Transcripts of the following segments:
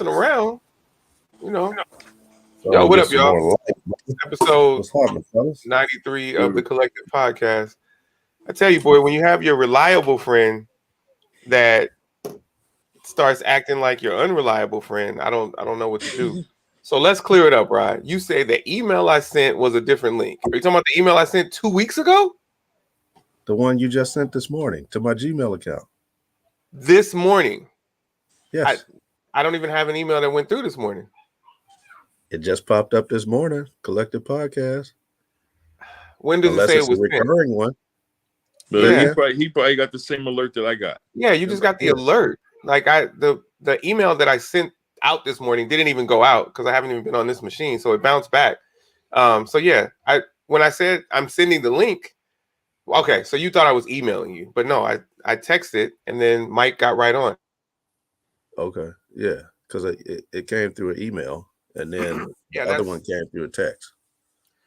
around, you know. So Yo, what get up, some y'all? more light. Episode What's happening, fellas? 93 of the Collective Podcast. I tell you, boy, when you have your reliable friend that starts acting like your unreliable friend, I don't know what to do. So let's clear it up, Rod. You say the email I sent was a different link. Are you talking about the email I sent 2 weeks ago? The one you just sent this morning to my Gmail account. This morning. Yes. I don't even have an email that went through this morning. It just popped up this morning. Collective Podcast. When does Unless it say it's it was a recurring sent? one. But Yeah. he probably got the same alert that I got. Yeah, you just got the alert. Like the email that I sent out this morning didn't even go out because I haven't even been on this machine, so it bounced back. So yeah, when I said I'm sending the link, okay, so you thought I was emailing you, but no, I texted and then Mike got right on. Okay, yeah, because it came through an email and then the other one came through a text.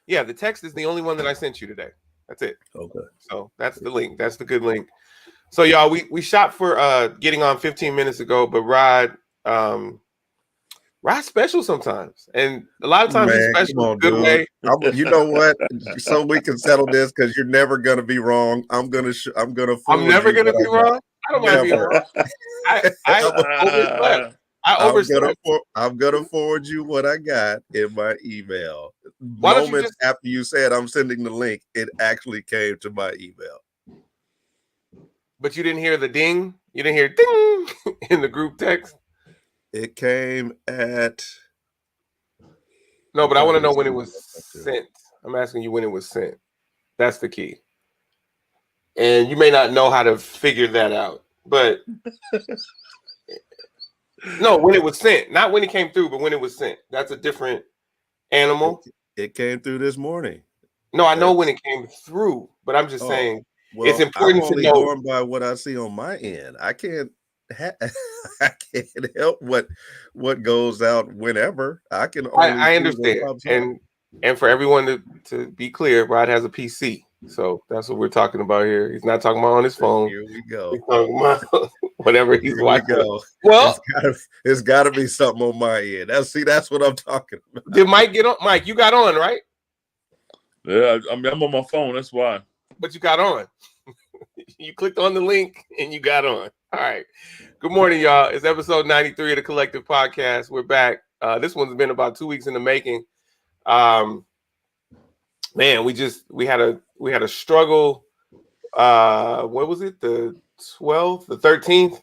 Yeah, the text is the only one that I sent you today. That's it. Okay. So that's the link. That's the good link. So y'all, we shot for getting on 15 minutes ago, but Rod's special sometimes, and a lot of times he's special in a good way. You know what? So we can settle this because you're never gonna be wrong. I'm gonna. I'm never gonna be wrong. I don't mind being wrong. I'm gonna forward you what I got in my email. After you said I'm sending the link, it actually came to my email. But you didn't hear the ding. You didn't hear ding in the group text. It came at. No, but I want to know when it was sent. I'm asking you when it was sent. That's the key. And you may not know how to figure that out, but no, when it was sent, not when it came through, but when it was sent. That's a different animal. It came through this morning. No, I know when it came through, but I'm just saying it's important I'm only to know. going by what I see on my end. I can't help what goes out whenever. I can only I understand. And for everyone to be clear, Rod has a PC. So that's what we're talking about here. He's not talking about on his phone. Here we go. He's talking about whatever he's watching. Well, it's got to be something on my end. That's what I'm talking about. Did Mike get on? Mike, you got on, right? Yeah, I'm on my phone. That's why. But you got on. You clicked on the link and you got on. All right. Good morning, y'all. It's episode 93 of the Collective Podcast. We're back. This one's been about 2 weeks in the making. Man, we had a struggle. What was it? The 12th, the 13th.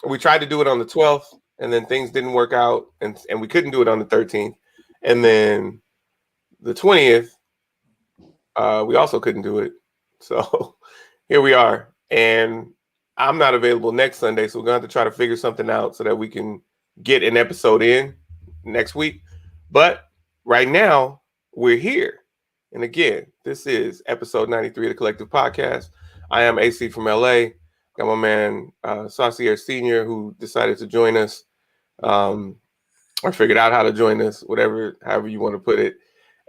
We tried to do it on the 12th, and then things didn't work out, and we couldn't do it on the 13th. And then the 20th, we also couldn't do it. So here we are. And I'm not available next Sunday, so we're going to have to try to figure something out so that we can get an episode in next week. But right now, we're here. And again, this is episode 93 of the Collective Podcast. I am AC from LA. Got my man Saucier Sr. who decided to join us, or figured out how to join us, however you want to put it.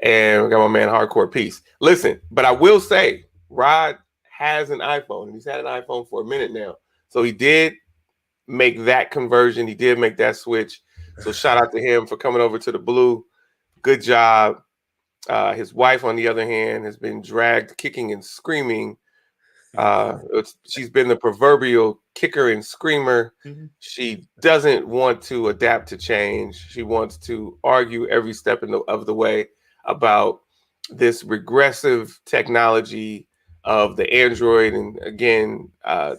And we got my man HardCorePeace. Listen, but I will say, Rod has an iPhone, and he's had an iPhone for a minute now. So he did make that conversion. He did make that switch. So shout out to him for coming over to the blue. Good job. His wife, on the other hand, has been dragged kicking and screaming. She's been the proverbial kicker and screamer. Mm-hmm. She doesn't want to adapt to change. She wants to argue every step of the way about this regressive technology of the Android. And again,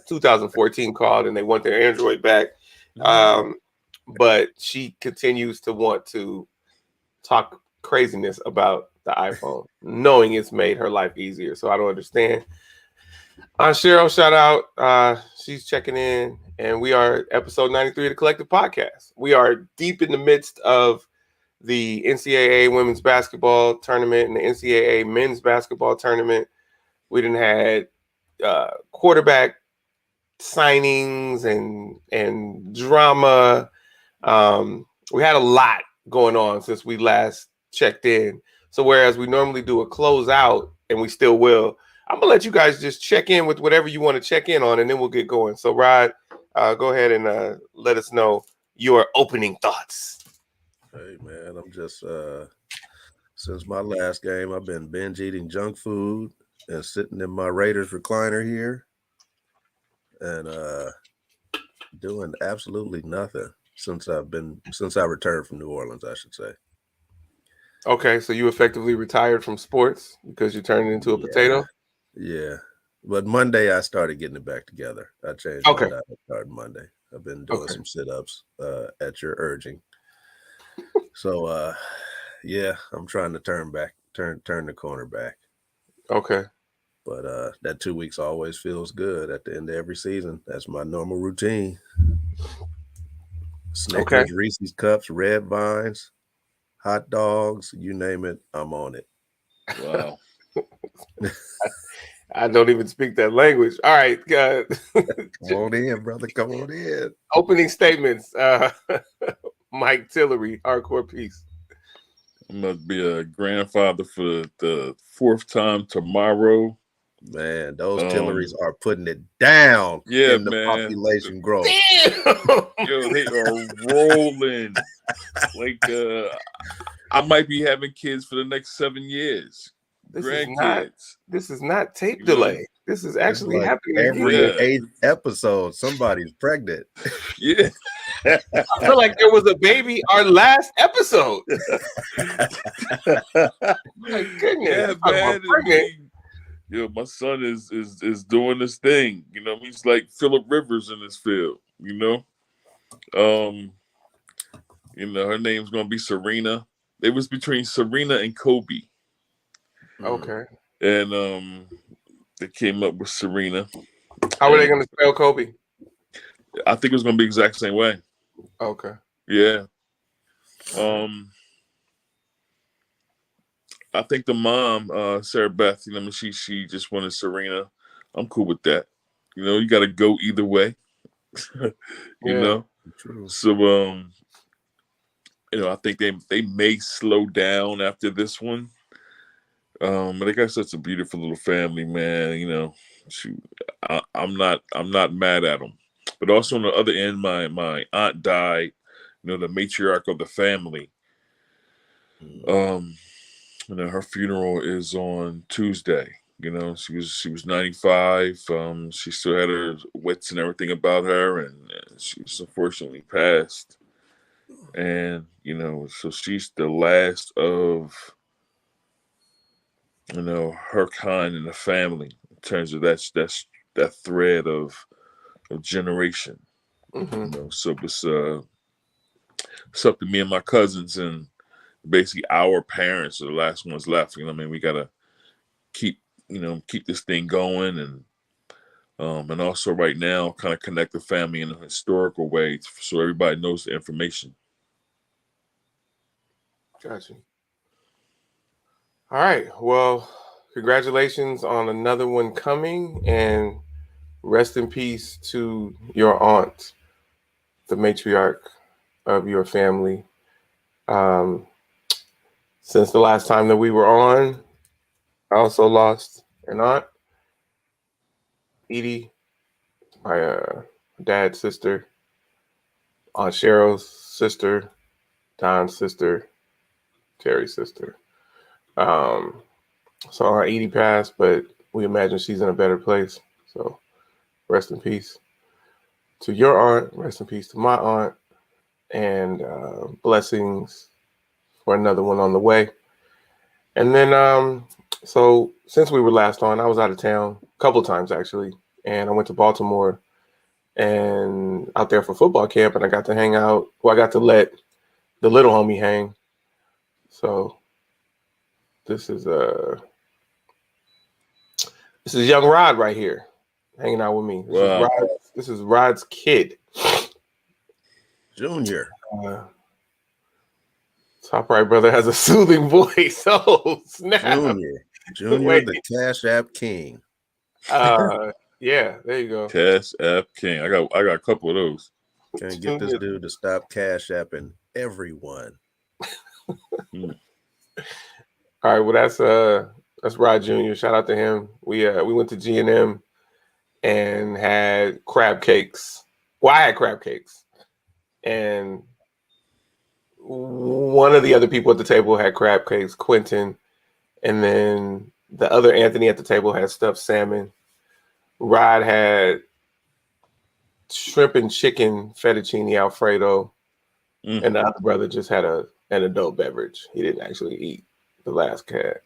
2014 called and they want their Android back. But she continues to want to talk craziness about the iPhone, knowing it's made her life easier. So I don't understand. Cheryl, shout out. She's checking in, and we are episode 93 of the Collective Podcast. We are deep in the midst of the NCAA women's basketball tournament and the NCAA men's basketball tournament. We done had quarterback signings and drama. We had a lot going on since we last checked in. So whereas we normally do a closeout, and we still will, I'm going to let you guys just check in with whatever you want to check in on, and then we'll get going. So, Rod, go ahead and let us know your opening thoughts. Hey man, I'm just since my last game, I've been binge eating junk food and sitting in my Raiders recliner here and doing absolutely nothing since I returned from New Orleans, I should say. Okay, so you effectively retired from sports because you turned it into a potato? Yeah. But Monday I started getting it back together. I changed my diet starting Monday. I've been doing some sit-ups at your urging. So yeah, I'm trying to turn the corner back. Okay. But that 2 weeks always feels good at the end of every season. That's my normal routine. Snickers, Reese's Cups, Red Vines, hot dogs, you name it, I'm on it. Wow. I don't even speak that language. All right. Come on in, brother. Come on in. Opening statements. Mike Tillery, HardCorePeace. I'm going to be a grandfather for the fourth time tomorrow. Man, those Tillerys are putting it down in the man. population growth. Damn! Yo, they are rolling. Like, I might be having kids for the next 7 years. This is not tape delay. This is actually happening every 8th episode. Somebody's pregnant. Yeah. I feel like there was a baby our last episode. My goodness. Yeah, man. Yo, my son is doing this thing. You know, he's like Phillip Rivers in this field, you know. Her name's gonna be Serena. It was between Serena and Kobe. Okay. And they came up with Serena. How are they gonna spell Kobe? I think it was gonna be the exact same way. Okay. Yeah. I think the mom, Sarah Beth, she just wanted Serena. I'm cool with that. You got to go either way. you know. True. So I think they may slow down after this one. But they got such a beautiful little family, man. I'm not mad at them. But also on the other end, my aunt died. The matriarch of the family. Her funeral is on Tuesday. She was 95. She still had her wits and everything about her, and she was unfortunately passed. And so she's the last of her kind in the family in terms of that thread of generation. Mm-hmm. So it's up to me and my cousins, and basically our parents are the last ones left. We gotta keep this thing going, and also right now kind of connect the family in a historical way so everybody knows the information. Gotcha. All right. Well, congratulations on another one coming, and rest in peace to your aunt, the matriarch of your family. Since the last time that we were on, I also lost an aunt, Edie, my dad's sister, Aunt Cheryl's sister, Don's sister, Terry's sister. So Aunt Edie passed, but we imagine she's in a better place. So rest in peace to your aunt. Rest in peace to my aunt, and blessings for another one on the way. And then, so since we were last on, I was out of town a couple times actually, and I went to Baltimore and out there for football camp, and I got to hang out. Well, I got to let the little homie hang. So this is young Rod right here, hanging out with me. This is Rod's kid, Junior. Top right brother has a soothing voice. Oh snap! Junior, the Cash App King. Yeah, there you go. Cash App King. I got a couple of those. Can't get this dude to stop Cash Apping everyone. All right, well that's Rod Jr. Shout out to him. We went to G&M and had crab cakes. Well, I had crab cakes. and one of the other people at the table had crab cakes, Quentin, and then the other Anthony at the table had stuffed salmon. Rod had shrimp and chicken fettuccine Alfredo, and the other brother just had an adult beverage. He didn't actually eat the last cat,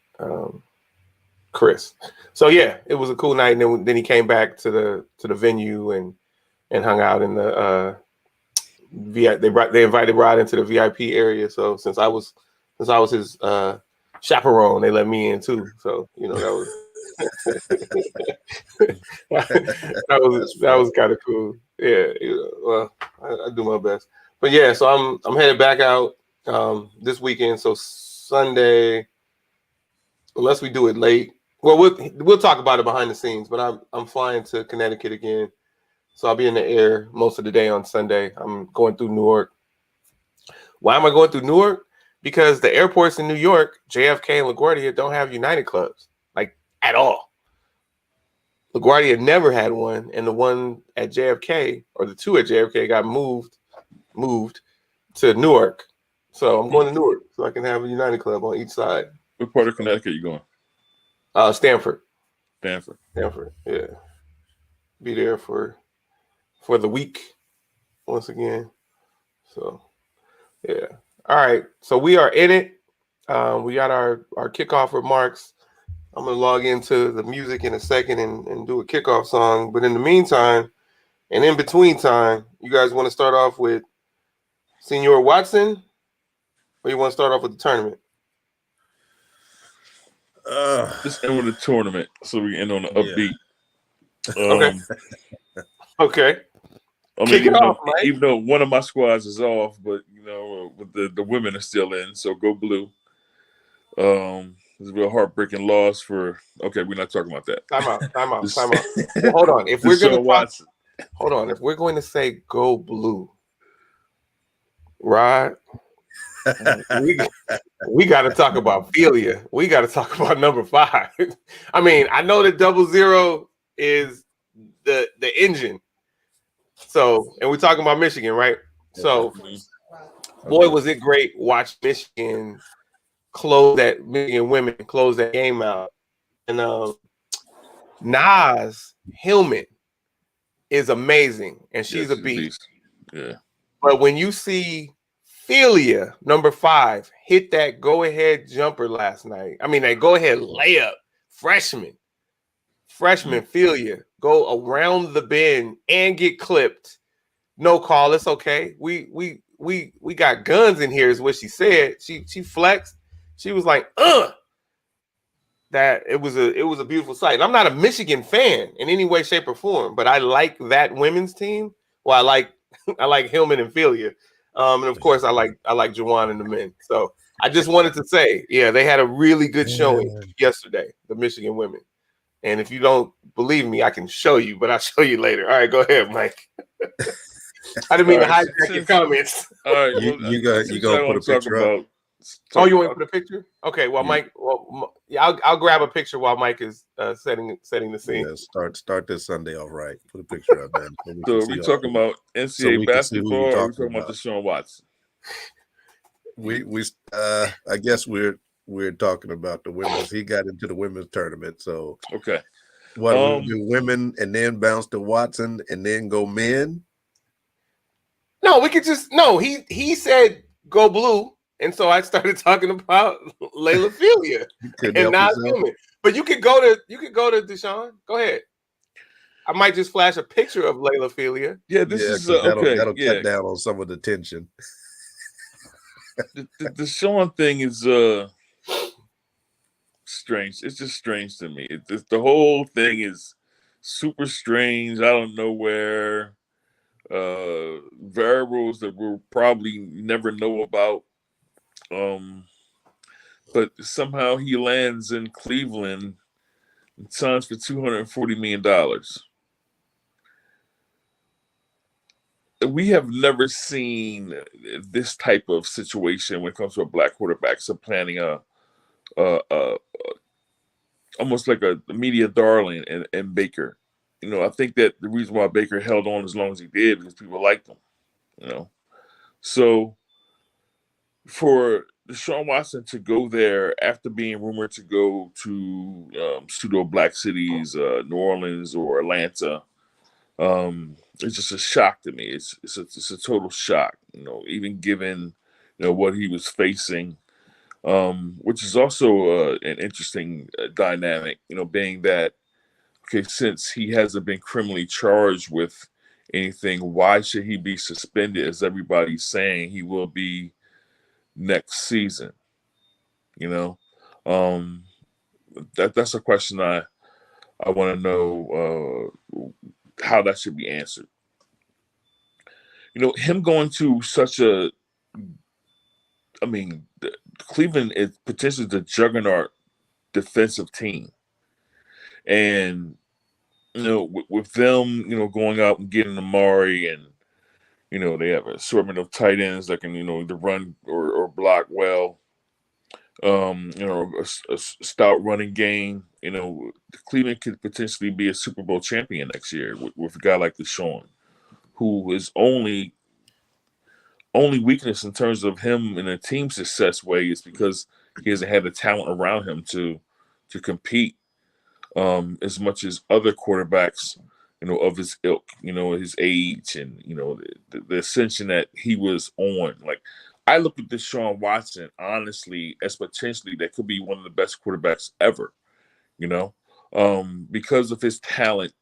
Chris. So yeah, it was a cool night. And then he came back to the venue and hung out in the VIP. They invited Rod into the VIP area. So since I was his chaperone, they let me in too. So that was that was kind of cool. Yeah, well, I do my best. But yeah, so I'm headed back out this weekend. So Sunday, unless we do it late, well, we'll talk about it behind the scenes. But I'm flying to Connecticut again, so I'll be in the air most of the day on Sunday. I'm going through Newark. Why am I going through Newark? Because the airports in New York, JFK and LaGuardia, don't have United clubs, like at all. LaGuardia never had one, and the one at JFK, or the two at JFK, got moved to Newark. So I'm going to Newark so I can have a United club on each side. What part of Connecticut are you going? Stanford. Stanford, yeah. Be there for the week once again. So, yeah. All right. So we are in it. We got our kickoff remarks. I'm going to log into the music in a second and do a kickoff song. But in the meantime, and in between time, you guys want to start off with Senor Watson, or you want to start off with the tournament? Just end with the tournament so we end on an upbeat. Okay. Okay. I mean, even though one of my squads is off, but the women are still in, so go blue. It's a real heartbreaking loss for. Okay, we're not talking about that. Time out. Well, hold on. If we're going to Watson. Hold on. If we're going to say go blue, Rod, we got to talk about Philia. We got to talk about number 5. I mean, I know that 00 is the engine. So, and we're talking about Michigan, right? So, boy, was it great watch Michigan Michigan women close that game out. And Nas Hillman is amazing, and she's a beast. Yeah. But when you see Philia, number 5, hit that go-ahead jumper last night. I mean, that go-ahead layup, freshman Philia, go around the bend and get clipped. No call. It's okay. We got guns in here, is what she said. She flexed. She was like, that it was a beautiful sight. And I'm not a Michigan fan in any way, shape, or form, but I like that women's team. Well, I like Hillman and Philia. And of course I like Juwan and the men. So I just wanted to say, yeah, they had a really good showing yesterday, the Michigan women. And if you don't believe me, I can show you, but I'll show you later. All right, go ahead, Mike. I didn't mean to hijack your comments. All right, you gonna put a picture up? Oh, you want to put a picture? Okay, well, Mike, I'll grab a picture while Mike is setting the scene. Yeah, start this Sunday off right. Put a picture up, man. So are we talking about NCAA basketball, or are we talking about Deshaun Watson? I guess we're talking about the women's. He got into the women's tournament, so okay. What we do, women, and then bounce to Watson, and then go men? No, we could just He said go blue. And so I started talking about Layla Philia and not Hillman. But you could go to Deshaun. Go ahead. I might just flash a picture of Layla Philia. Yeah, this is okay. That'll cut down on some of the tension. The Deshaun thing is strange. It's just strange to me. The whole thing is super strange. I don't know where variables that we'll probably never know about. But somehow he lands in Cleveland and signs for $240 million. We have never seen this type of situation when it comes to a black quarterback. So planning almost like a media darling and Baker. I think that the reason why Baker held on as long as he did because people liked him. So for Deshaun Watson to go there after being rumored to go to pseudo black cities, New Orleans or Atlanta, it's just a shock to me. It's a total shock, even given what he was facing, which is also an interesting dynamic, being that okay, since he hasn't been criminally charged with anything, why should he be suspended? As everybody's saying, he will be next season. You know, um, that's a question I want to know how that should be answered. Him going to such a, I mean, Cleveland is potentially the juggernaut defensive team, and with them, going out and getting Amari, and they have an assortment of tight ends that can, either run or block well. A stout running game. Cleveland could potentially be a Super Bowl champion next year with a guy like Deshaun, who is only weakness in terms of him in a team success way is because he hasn't had the talent around him to compete as much as other quarterbacks, of his ilk, his age, and the ascension that he was on. Like, I look at Deshaun Watson honestly as potentially that could be one of the best quarterbacks ever. Because of his talent,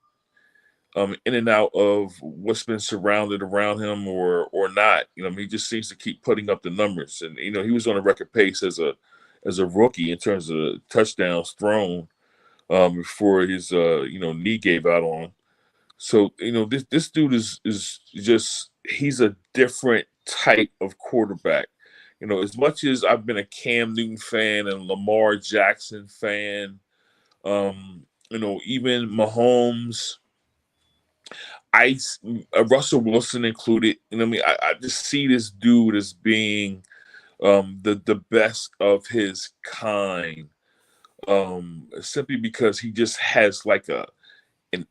in and out of what's been surrounded around him or not. He just seems to keep putting up the numbers, and he was on a record pace as a rookie in terms of touchdowns thrown before his knee gave out on him. So this dude is just, he's a different type of quarterback. As much as I've been a Cam Newton fan and Lamar Jackson fan, even Mahomes, Russell Wilson included. I just see this dude as being the best of his kind, simply because he just has like he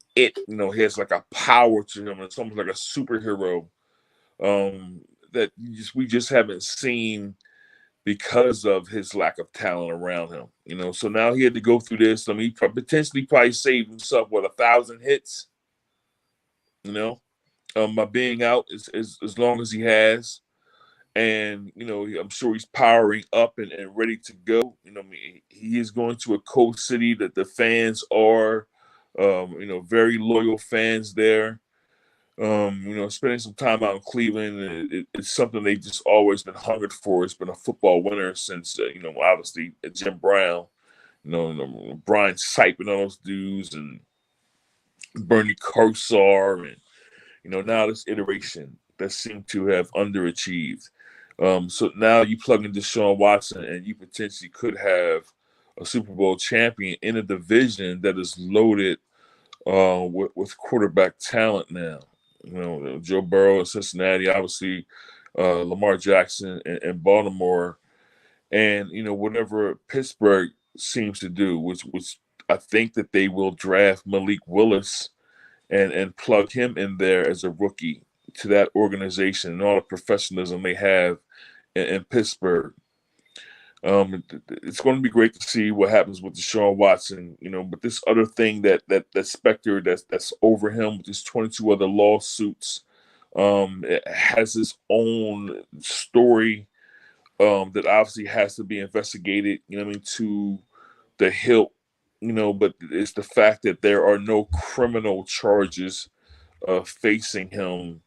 has like a power to him. It's almost like a superhero that we just haven't seen because of his lack of talent around him. So now he had to go through this. He potentially probably saved himself 1,000 hits. By being out as long as he has. And, I'm sure he's powering up and ready to go. He is going to a cold city that the fans are, very loyal fans there. Spending some time out in Cleveland, it's something they've just always been hungered for. It's been a football winner since, obviously Jim Brown, Brian Sipe and all those dudes, and Bernie Kosar, and now this iteration that seemed to have underachieved. So now you plug in Deshaun Watson, and you potentially could have a Super Bowl champion in a division that is loaded with quarterback talent now. Joe Burrow in Cincinnati, obviously Lamar Jackson in Baltimore, and whatever Pittsburgh seems to do, which I think that they will draft Malik Willis and plug him in there as a rookie to that organization and all the professionalism they have in Pittsburgh. It's going to be great to see what happens with Deshaun Watson, but this other thing that specter that's over him with his 22 other lawsuits, it has its own story that obviously has to be investigated, to the hilt, but it's the fact that there are no criminal charges facing him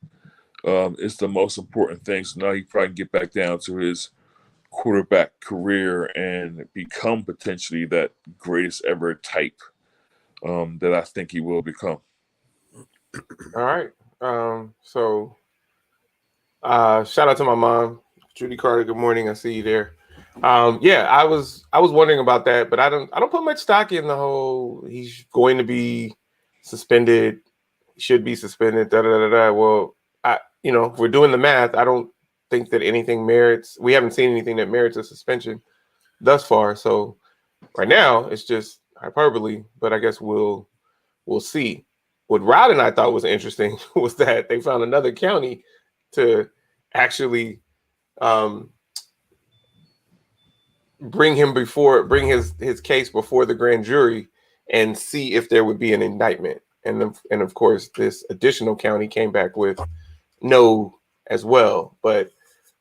is the most important thing. So now he probably can get back down to his quarterback career and become potentially that greatest ever type that I think he will become. All right. So shout out to my mom, Judy Carter. Good morning. I see you there. Yeah, I was wondering about that, but I don't put much stock in the whole he's going to be suspended, should be suspended, da da da da. Well, if we're doing the math, I don't think that anything merits. We haven't seen anything that merits a suspension thus far. So right now it's just hyperbole, but I guess we'll see. What Rod and I thought was interesting was that they found another county to actually um, bring his case before the grand jury and see if there would be an indictment. And of course, this additional county came back with no as well. But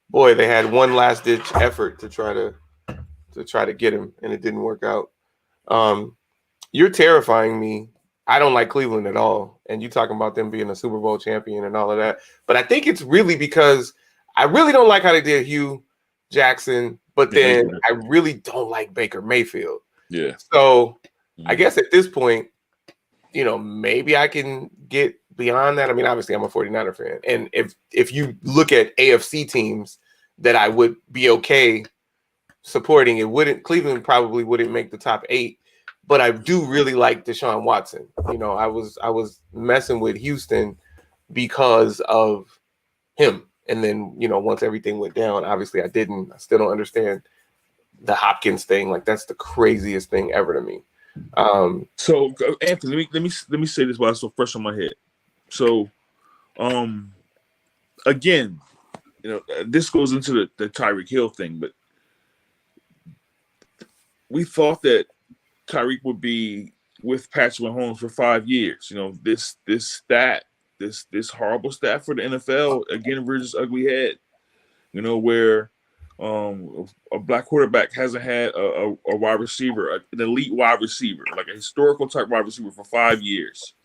boy, they had one last ditch effort to try to get him, and it didn't work out. You're terrifying me. I don't like Cleveland at all, and you talking about them being a Super Bowl champion and all of that. But I think it's really because I really don't like how they did Hugh Jackson, but then I really don't like Baker Mayfield. Yeah. So I guess at this point, maybe I can get beyond that. I mean, obviously I'm a 49er fan. And if you look at AFC teams that I would be okay supporting, Cleveland probably wouldn't make the top 8, but I do really like Deshaun Watson. I was messing with Houston because of him. And then, once everything went down, obviously I still don't understand the Hopkins thing. Like, that's the craziest thing ever to me. So Anthony, let me say this while it's so fresh on my head. So, again, this goes into the Tyreek Hill thing, but we thought that Tyreek would be with Patrick Mahomes for 5 years. This horrible stat for the NFL again rears its ugly head. Where a black quarterback hasn't had a wide receiver, an elite wide receiver, like a historical type wide receiver for 5 years,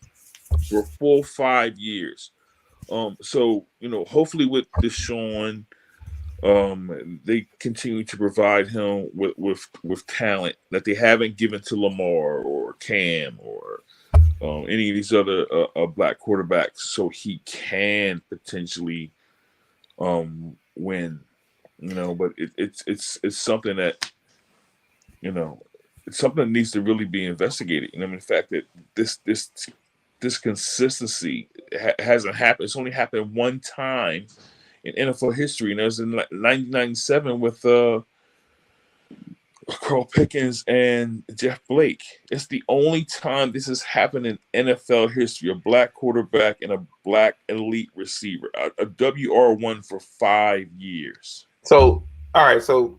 for a full 5 years. So hopefully with Deshaun, they continue to provide him with talent that they haven't given to Lamar or Cam or any of these other black quarterbacks, so he can potentially win. But it's something that it's something that needs to really be investigated. I mean, the fact that this consistency hasn't happened. It's only happened one time in NFL history, and that was in 1997 with Carl Pickens and Jeff Blake. It's the only time this has happened in NFL history: a black quarterback and a black elite receiver, a WR1 for 5 years. So, all right. So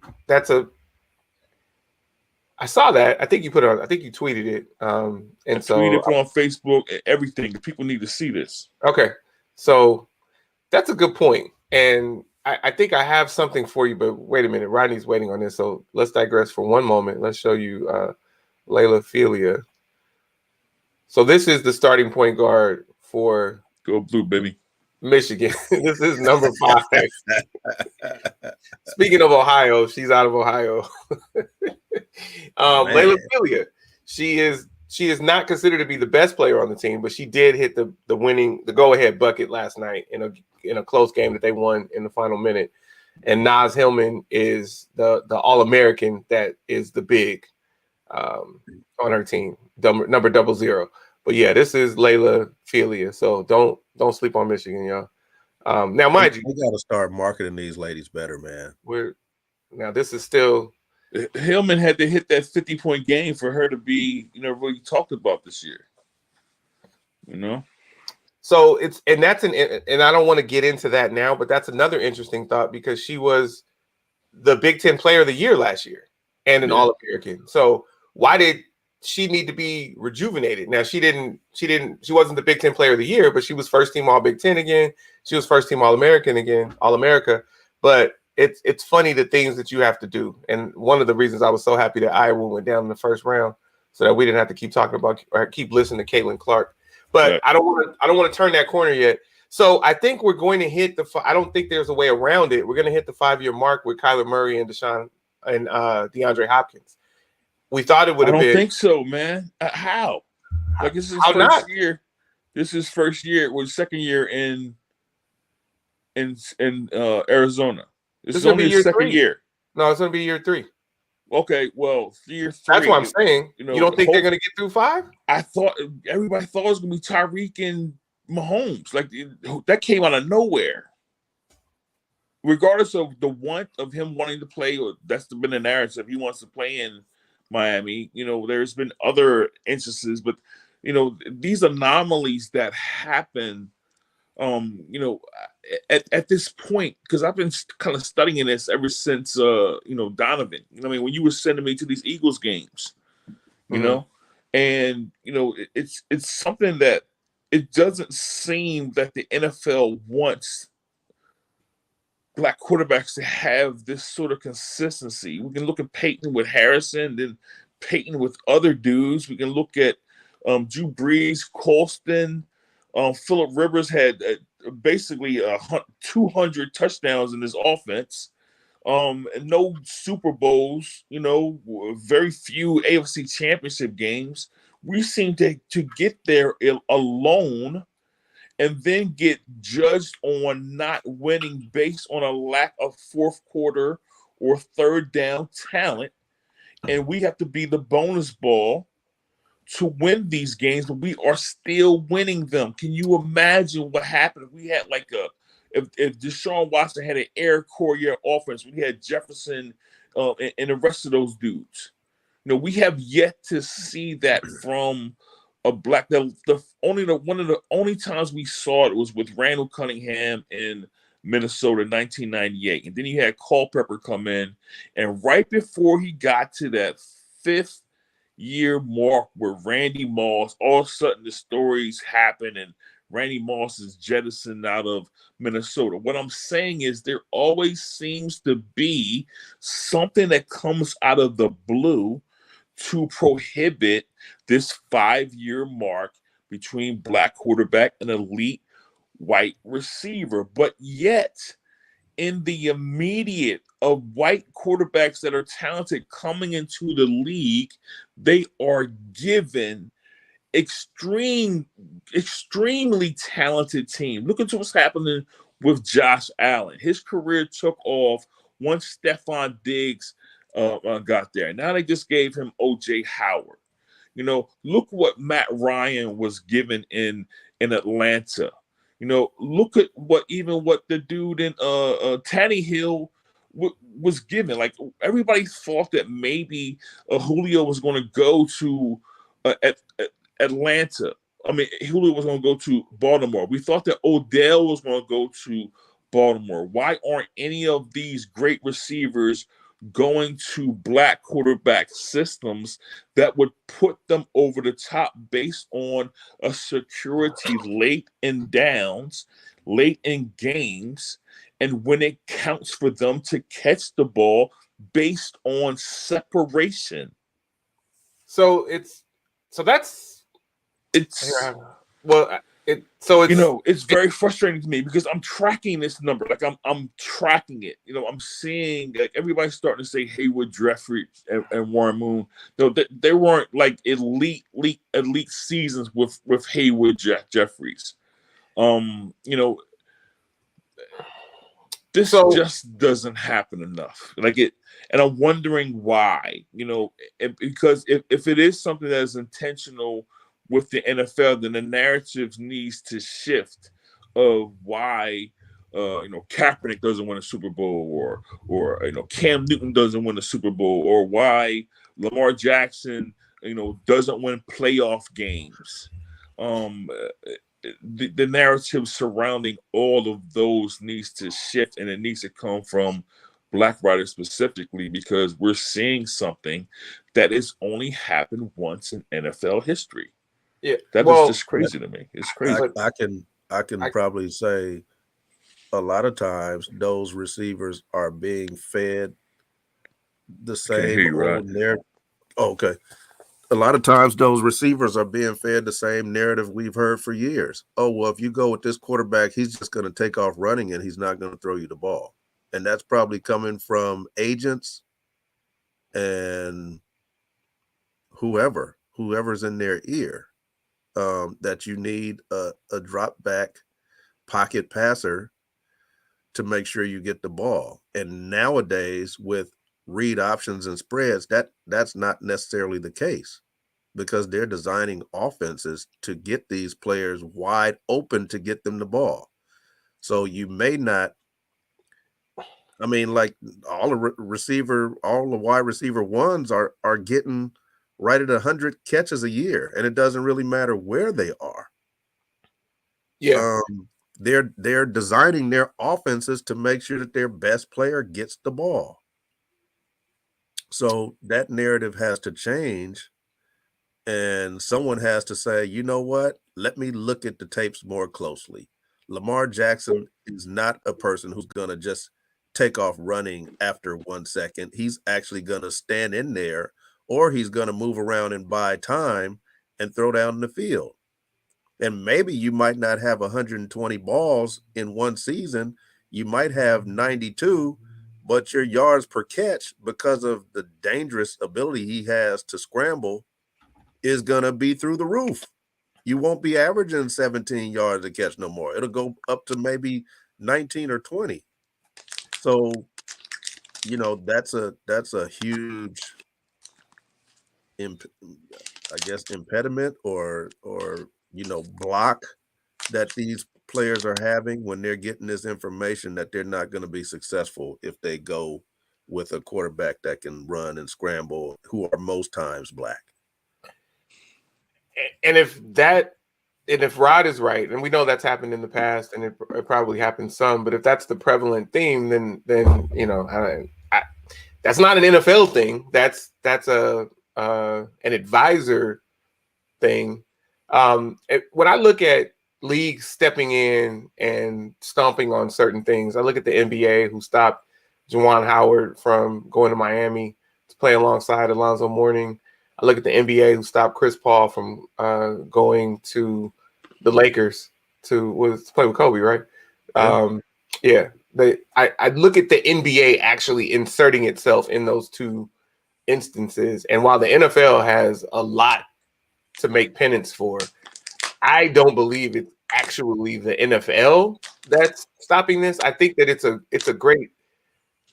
I saw that. I think you put it on. I think you tweeted it. And I tweeted it on Facebook and everything. People need to see this. Okay. So that's a good point. And I think I have something for you, but wait a minute. Rodney's waiting on this. So let's digress for one moment. Let's show you Layla Filia. So this is the starting point guard for Go Blue, baby. Michigan. This is number 5. Speaking of Ohio, she's out of Ohio. Layla Filia. She is not considered to be the best player on the team, but she did hit the go-ahead bucket last night in a close game that they won in the final minute. And Naz Hillman is the All-American that is the big on her team, number 00. But yeah, this is Layla Filia. So don't sleep on Michigan, y'all. Now, mind you, we got to start marketing these ladies better, man. Now this is still. Hillman had to hit that 50-point game for her to be, really talked about this year. So and I don't want to get into that now, but that's another interesting thought because she was the Big Ten Player of the Year last year and an All-American. So why did she need to be rejuvenated? Now she wasn't the Big Ten Player of the Year, but she was first team All Big Ten again. She was first team All-American again, All-America. But it's funny the things that you have to do. And one of the reasons I was so happy that Iowa went down in the first round so that we didn't have to keep talking about or keep listening to Caitlin Clark. But I don't want to turn that corner yet. So I think we're going to hit I don't think there's a way around it. We're going to hit the 5-year mark with Kyler Murray and Deshaun and DeAndre Hopkins. We thought it would have been. I don't think so, man. How? Like, this is first year. This is first year. It was second year in Arizona. This is only his second year. No, it's going to be year 3. Okay, well, year 3. That's what I'm saying. You don't think they're going to get through 5? Everybody thought it was going to be Tyreek and Mahomes. Like, that came out of nowhere. Regardless of the want of him wanting to play, or that's been the narrative. He wants to play in Miami. There's been other instances, but these anomalies that happen You know, at this point, because I've been kind of studying this ever since, you know, Donovan. You know, I mean, when you were sending me to these Eagles games, you know, and you know, it's something that it doesn't seem that the NFL wants black quarterbacks to have this sort of consistency. We can look at Peyton with Harrison, then Peyton with other dudes. We can look at Drew Brees, Colston, Phillip Rivers had basically 200 touchdowns in his offense. And no Super Bowls, you know, very few AFC Championship games. We seem to get there alone and then get judged on not winning based on a lack of fourth quarter or third down talent. And we have to be the bonus ball to win these games, but we are still winning them. Can you imagine what happened if we had like if Deshaun Watson had an Air Courier offense, we had Jefferson and the rest of those dudes? You know, we have yet to see that from a black. One of the only times we saw it was with Randall Cunningham in Minnesota, 1998, and then you had Culpepper come in, and right before he got to that fifth year mark with Randy Moss, all of a sudden the stories happen, and Randy Moss is jettisoned out of Minnesota. What I'm saying is there always seems to be something that comes out of the blue to prohibit this 5-year mark between black quarterback and elite white receiver. But yet, in the immediate of white quarterbacks that are talented coming into the league, they are given extremely talented team. Look into what's happening with Josh Allen. His career took off once Stephon Diggs got there. Now they just gave him O.J. Howard. You know, look what Matt Ryan was given in Atlanta. You know, look at what the dude in Tannehill was given. Like, everybody thought that maybe Julio was going to go to Atlanta. I mean, Julio was going to go to Baltimore. We thought that Odell was going to go to Baltimore. Why aren't any of these great receivers going to black quarterback systems that would put them over the top based on a security late in downs, late in games, and when it counts for them to catch the ball based on separation? So you know, it's very frustrating to me because I'm tracking this number. Like I'm tracking it. You know, I'm seeing like everybody's starting to say Haywood, Jeffrey, and Warren Moon. No, they weren't like elite seasons with Haywood, Jeffries. You know, this just doesn't happen enough. Like it, and I'm wondering why. You know, because if it is something that is intentional with the NFL, then the narrative needs to shift of why, you know, Kaepernick doesn't win a Super Bowl, or you know, Cam Newton doesn't win a Super Bowl, or why Lamar Jackson, you know, doesn't win playoff games. The narrative surrounding all of those needs to shift, and it needs to come from black writers specifically, because we're seeing something that has only happened once in NFL history. Yeah, that is just crazy to me. It's crazy. I can probably say a lot of times those receivers are being fed the same old narrative. Okay. A lot of times those receivers are being fed the same narrative we've heard for years. Oh, well, if you go with this quarterback, he's just going to take off running and he's not going to throw you the ball. And that's probably coming from agents and whoever's in their ear. That you need a drop back pocket passer to make sure you get the ball. And nowadays with read options and spreads, that's not necessarily the case, because they're designing offenses to get these players wide open to get them the ball. So you may not, I mean, like all the wide receiver ones are getting right at 100 catches a year, and it doesn't really matter where they are. Yeah. they're designing their offenses to make sure that their best player gets the ball. So that narrative has to change, and someone has to say, you know what? Let me look at the tapes more closely. Lamar Jackson is not a person who's going to just take off running after 1 second. He's actually going to stand in there, or he's going to move around and buy time and throw down the field. And maybe you might not have 120 balls in one season. You might have 92, but your yards per catch, because of the dangerous ability he has to scramble, is going to be through the roof. You won't be averaging 17 yards a catch no more. It'll go up to maybe 19 or 20. So, that's a huge, impediment or block that these players are having when they're getting this information that they're not going to be successful if they go with a quarterback that can run and scramble, who are most times black. And if Rod is right, and we know that's happened in the past, and it probably happened some, but if that's the prevalent theme, then that's not an NFL thing. That's an advisor thing. When I look at leagues stepping in and stomping on certain things, I look at the NBA, who stopped Juwan Howard from going to Miami to play alongside Alonzo Mourning. I look at the NBA, who stopped Chris Paul from going to the Lakers to play with Kobe, right? I look at the NBA actually inserting itself in those two instances. And while the NFL has a lot to make penance for, I don't believe it's actually the NFL that's stopping this. I think that it's a great.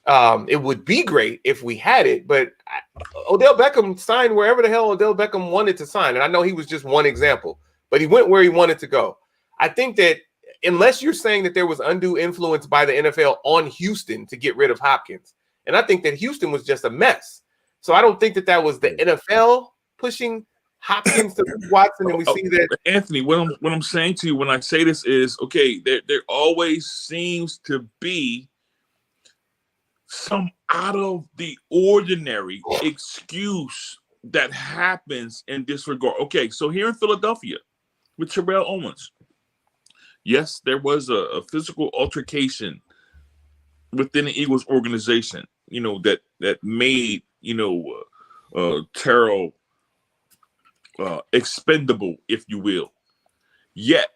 It would be great if we had it, but Odell Beckham signed wherever the hell Odell Beckham wanted to sign. And I know he was just one example, but he went where he wanted to go. I think that unless you're saying that there was undue influence by the NFL on Houston to get rid of Hopkins, and I think that Houston was just a mess. So I don't think that was the NFL pushing Hopkins to Watson, and we see that. Anthony, what I'm saying to you when I say this is, okay, there always seems to be some out of the ordinary excuse that happens in this regard. Okay, so here in Philadelphia with Terrell Owens, yes, there was a physical altercation within the Eagles organization, that made, Terrell expendable, if you will. Yet,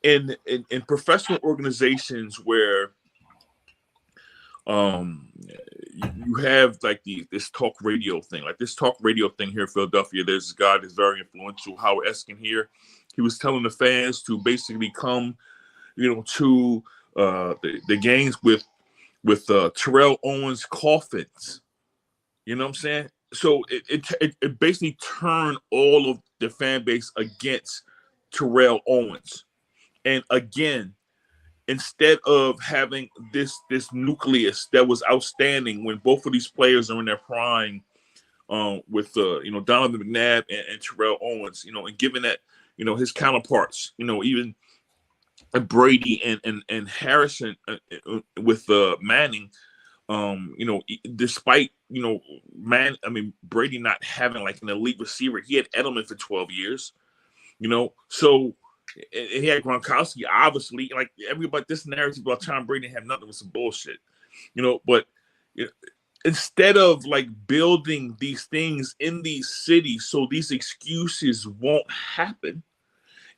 in professional organizations where you have like this talk radio thing here in Philadelphia. There's this guy that's very influential, Howard Eskin here. He was telling the fans to basically come, to the games with Terrell Owens coffins. You know what I'm saying? So it basically turned all of the fan base against Terrell Owens. And again, instead of having this nucleus that was outstanding when both of these players are in their prime, with Donovan McNabb and Terrell Owens, and given that his counterparts, even Brady and Harrison with Manning, despite Brady not having like an elite receiver, he had Edelman for 12 years, so. And he had Gronkowski, obviously. Like everybody, this narrative about Tom Brady have nothing with some bullshit, But instead of like building these things in these cities, so these excuses won't happen,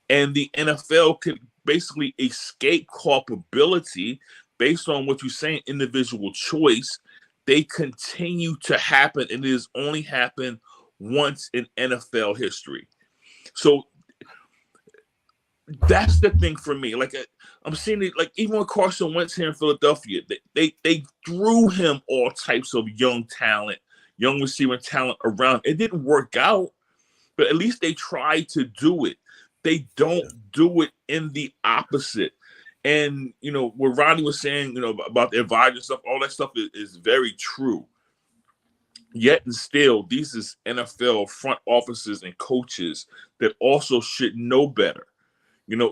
and the NFL could basically escape culpability based on what you're saying, individual choice. They continue to happen, and it has only happened once in NFL history. So. That's the thing for me. Like I'm seeing it, like even when Carson Wentz here in Philadelphia, they threw him all types of young receiver talent around. It didn't work out, but at least they tried to do it. They don't do it in the opposite. And what Rodney was saying, about the advisor stuff, all that stuff is very true. Yet and still, these is NFL front offices and coaches that also should know better.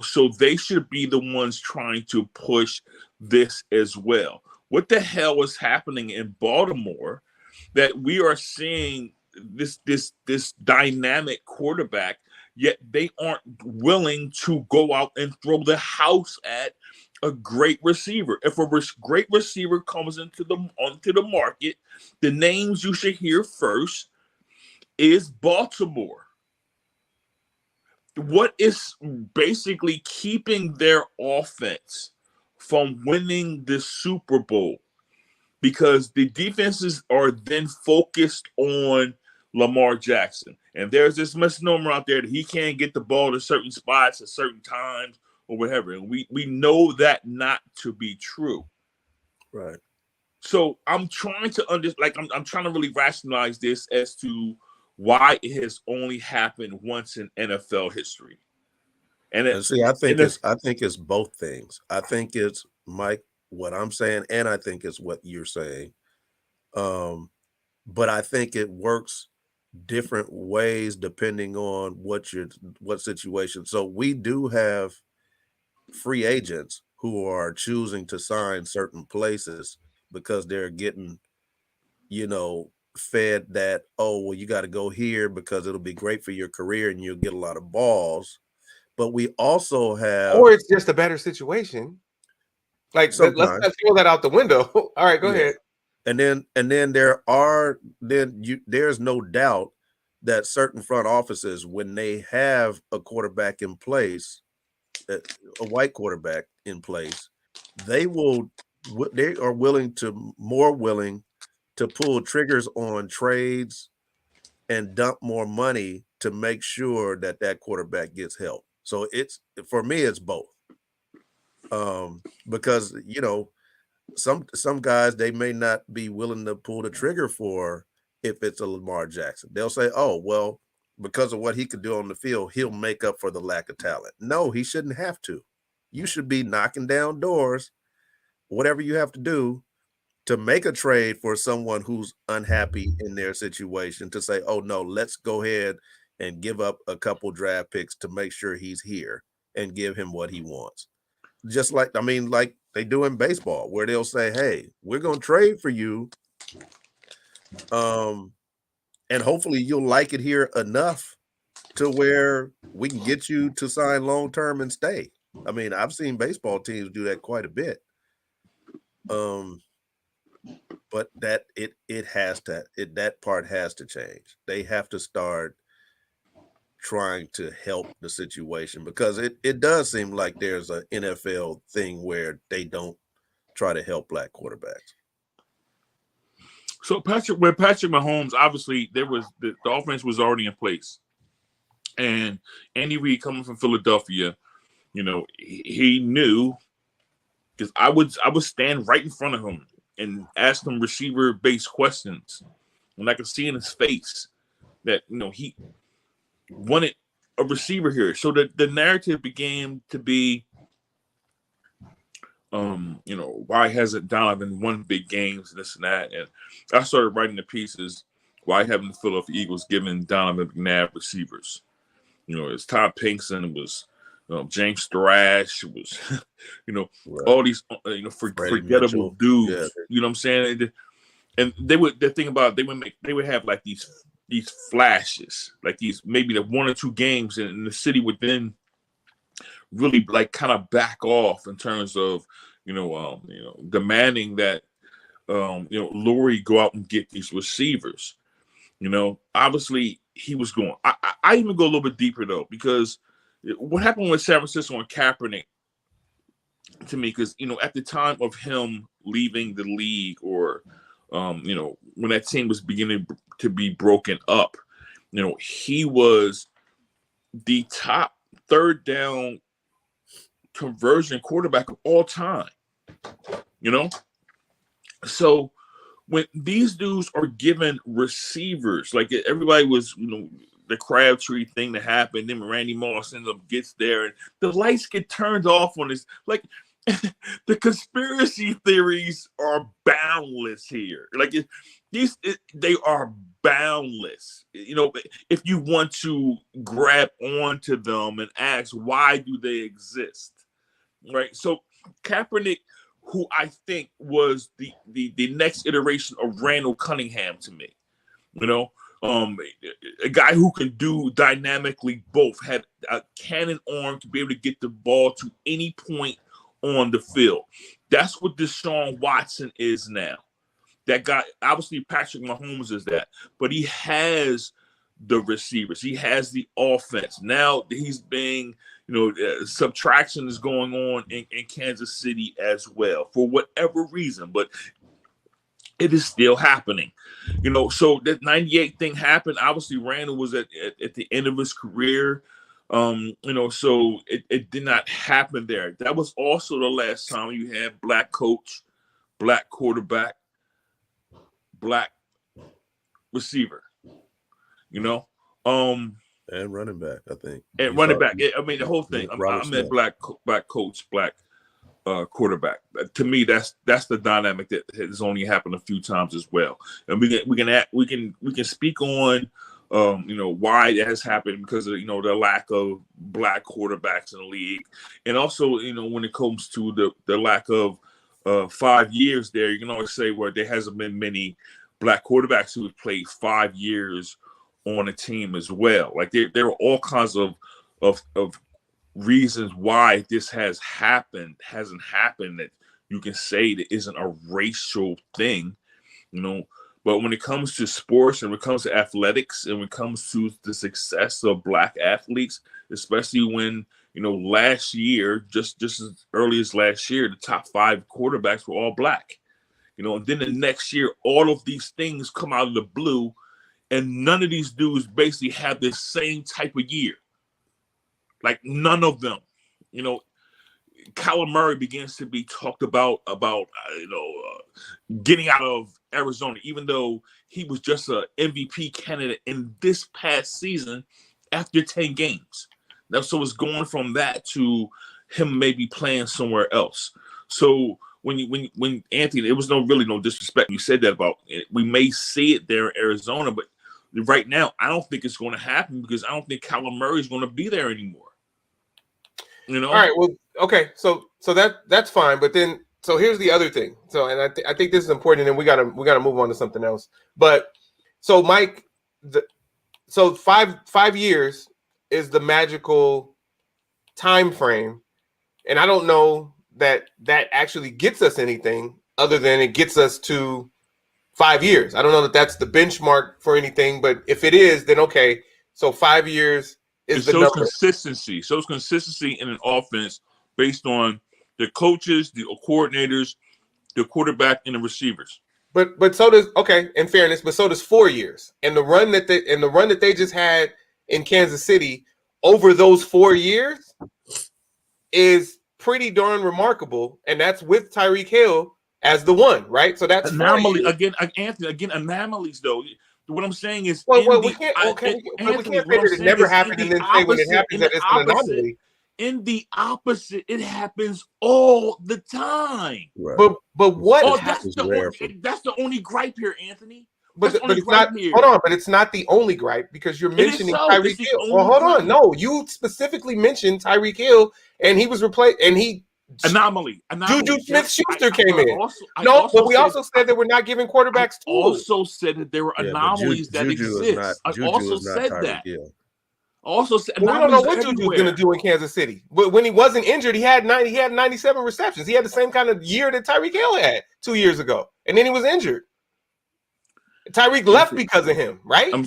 So they should be the ones trying to push this as well. What the hell is happening in Baltimore that we are seeing this dynamic quarterback, yet they aren't willing to go out and throw the house at a great receiver? If a great receiver comes onto the market, the names you should hear first is Baltimore. What is basically keeping their offense from winning the Super Bowl? Because the defenses are then focused on Lamar Jackson. And there's this misnomer out there that he can't get the ball to certain spots at certain times or whatever. And we know that not to be true. Right. So I'm trying to I'm trying to really rationalize this as to why it has only happened once in NFL history. And see, I think it's both things. I think it's Mike, what I'm saying, and I think it's what you're saying. But I think it works different ways depending on what situation. So we do have free agents who are choosing to sign certain places because they're getting, fed that, oh, well, you got to go here because it'll be great for your career and you'll get a lot of balls. But we also have, or it's just a better situation. Like, let's not throw that out the window. All right, go ahead. And then there's no doubt that certain front offices, when they have a quarterback in place, a white quarterback in place, they are more willing to pull triggers on trades and dump more money to make sure that quarterback gets help. So for me, it's both. Because some guys, they may not be willing to pull the trigger for if it's a Lamar Jackson. They'll say, oh, well, because of what he could do on the field, he'll make up for the lack of talent. No, he shouldn't have to. You should be knocking down doors, whatever you have to do to make a trade for someone who's unhappy in their situation, to say, oh, no, let's go ahead and give up a couple draft picks to make sure he's here and give him what he wants. Just like they do in baseball, where they'll say, hey, we're going to trade for you. And hopefully you'll like it here enough to where we can get you to sign long-term and stay. I mean, I've seen baseball teams do that quite a bit. But that that part has to change. They have to start trying to help the situation, because it does seem like there's an NFL thing where they don't try to help black quarterbacks. So Patrick Mahomes, obviously the offense was already in place, and Andy Reid, coming from Philadelphia, he knew, because I would stand right in front of him and ask him receiver-based questions, and I could see in his face that he wanted a receiver here. So the narrative began to be, why hasn't Donovan won big games and this and that? And I started writing the pieces, why haven't the Philadelphia Eagles given Donovan McNabb receivers? It's Todd Pinkston, it was James Thrash, it was Right. all these forgettable dudes. Yeah. You know what I'm saying? And they would have like these flashes, like these maybe the one or two games, and the city would then really like kind of back off in terms of demanding that Lurie go out and get these receivers. Obviously he was going. I even go a little bit deeper though, because what happened with San Francisco and Kaepernick, to me, because at the time of him leaving the league, or when that team was beginning to be broken up, he was the top third down conversion quarterback of all time. So when these dudes are given receivers, like everybody was, the Crabtree thing that happened, then Randy Moss ends up gets there, and the lights get turned off on this. Like, the conspiracy theories are boundless here. Like they are boundless. You know, if you want to grab onto them and ask why do they exist, right? So Kaepernick, who I think was the next iteration of Randall Cunningham to me, you know, a guy who can do dynamically both, had a cannon arm to be able to get the ball to any point on the field. That's what Deshaun Watson is now. That guy, obviously Patrick Mahomes is that, but he has the receivers. He has the offense. Now he's being, subtraction is going on in Kansas City as well for whatever reason, but it is still happening. So that 98 thing happened. Obviously, Randall was at the end of his career. So it did not happen there. That was also the last time you had black coach, black quarterback, black receiver, and running back, I think. And running back. I mean, the whole thing. I meant black coach, black quarterback. To me, that's the dynamic that has only happened a few times as well. And we can speak on why that has happened because of the lack of black quarterbacks in the league, and also when it comes to the lack of 5 years there, you can always say where there hasn't been many black quarterbacks who have played 5 years on a team as well. Like there are all kinds of reasons why this hasn't happened that you can say that isn't a racial thing, But when it comes to sports and when it comes to athletics and when it comes to the success of black athletes, especially when, last year, just as early as last year, the top 5 quarterbacks were all black, and then the next year, all of these things come out of the blue and none of these dudes basically have the same type of year. Like none of them, Kyler Murray begins to be talked about getting out of Arizona, even though he was just an MVP candidate in this past season after 10 games. Now, so it's going from that to him maybe playing somewhere else. So when Anthony, it was really no disrespect. You said that about it. We may see it there in Arizona, but right now, I don't think it's going to happen because I don't think Kyler Murray is going to be there anymore. All right. Well, okay. So that's fine. But then, so here's the other thing. So, and I think this is important, and we gotta move on to something else. But so, Mike, so 5 years is the magical time frame, and I don't know that actually gets us anything other than it gets us to 5 years. I don't know that that's the benchmark for anything, but if it is, then okay. So 5 years is the number. Consistency. Shows consistency in an offense based on the coaches, the coordinators, the quarterback, and the receivers. But so does, okay, in fairness, but so does 4 years. And the run that they just had in Kansas City over those 4 years is pretty darn remarkable. And that's with Tyreek Hill as the one, right? So that's anomaly again, Anthony. Again, anomalies though. What I'm saying is, we can't say that it never happened and then say when it happens that it's an anomaly. In the opposite, it happens all the time. Right. But what? Oh, that's the only gripe here, Anthony. But it's not. Here. Hold on, but it's not the only gripe because you're mentioning Tyreek Hill. Well, hold on. No, you specifically mentioned Tyreek Hill, and he was replaced, and he. Anomaly. Juju Smith-Schuster came in. But we also said that we're not giving quarterbacks tools. Also said that there were anomalies that exist. I also said that. Also said we don't know what Juju's going to do in Kansas City. But when he wasn't injured, he had 97 receptions. He had the same kind of year that Tyreek Hill had 2 years ago, and then he was injured. Tyreek left because of him, right? I'm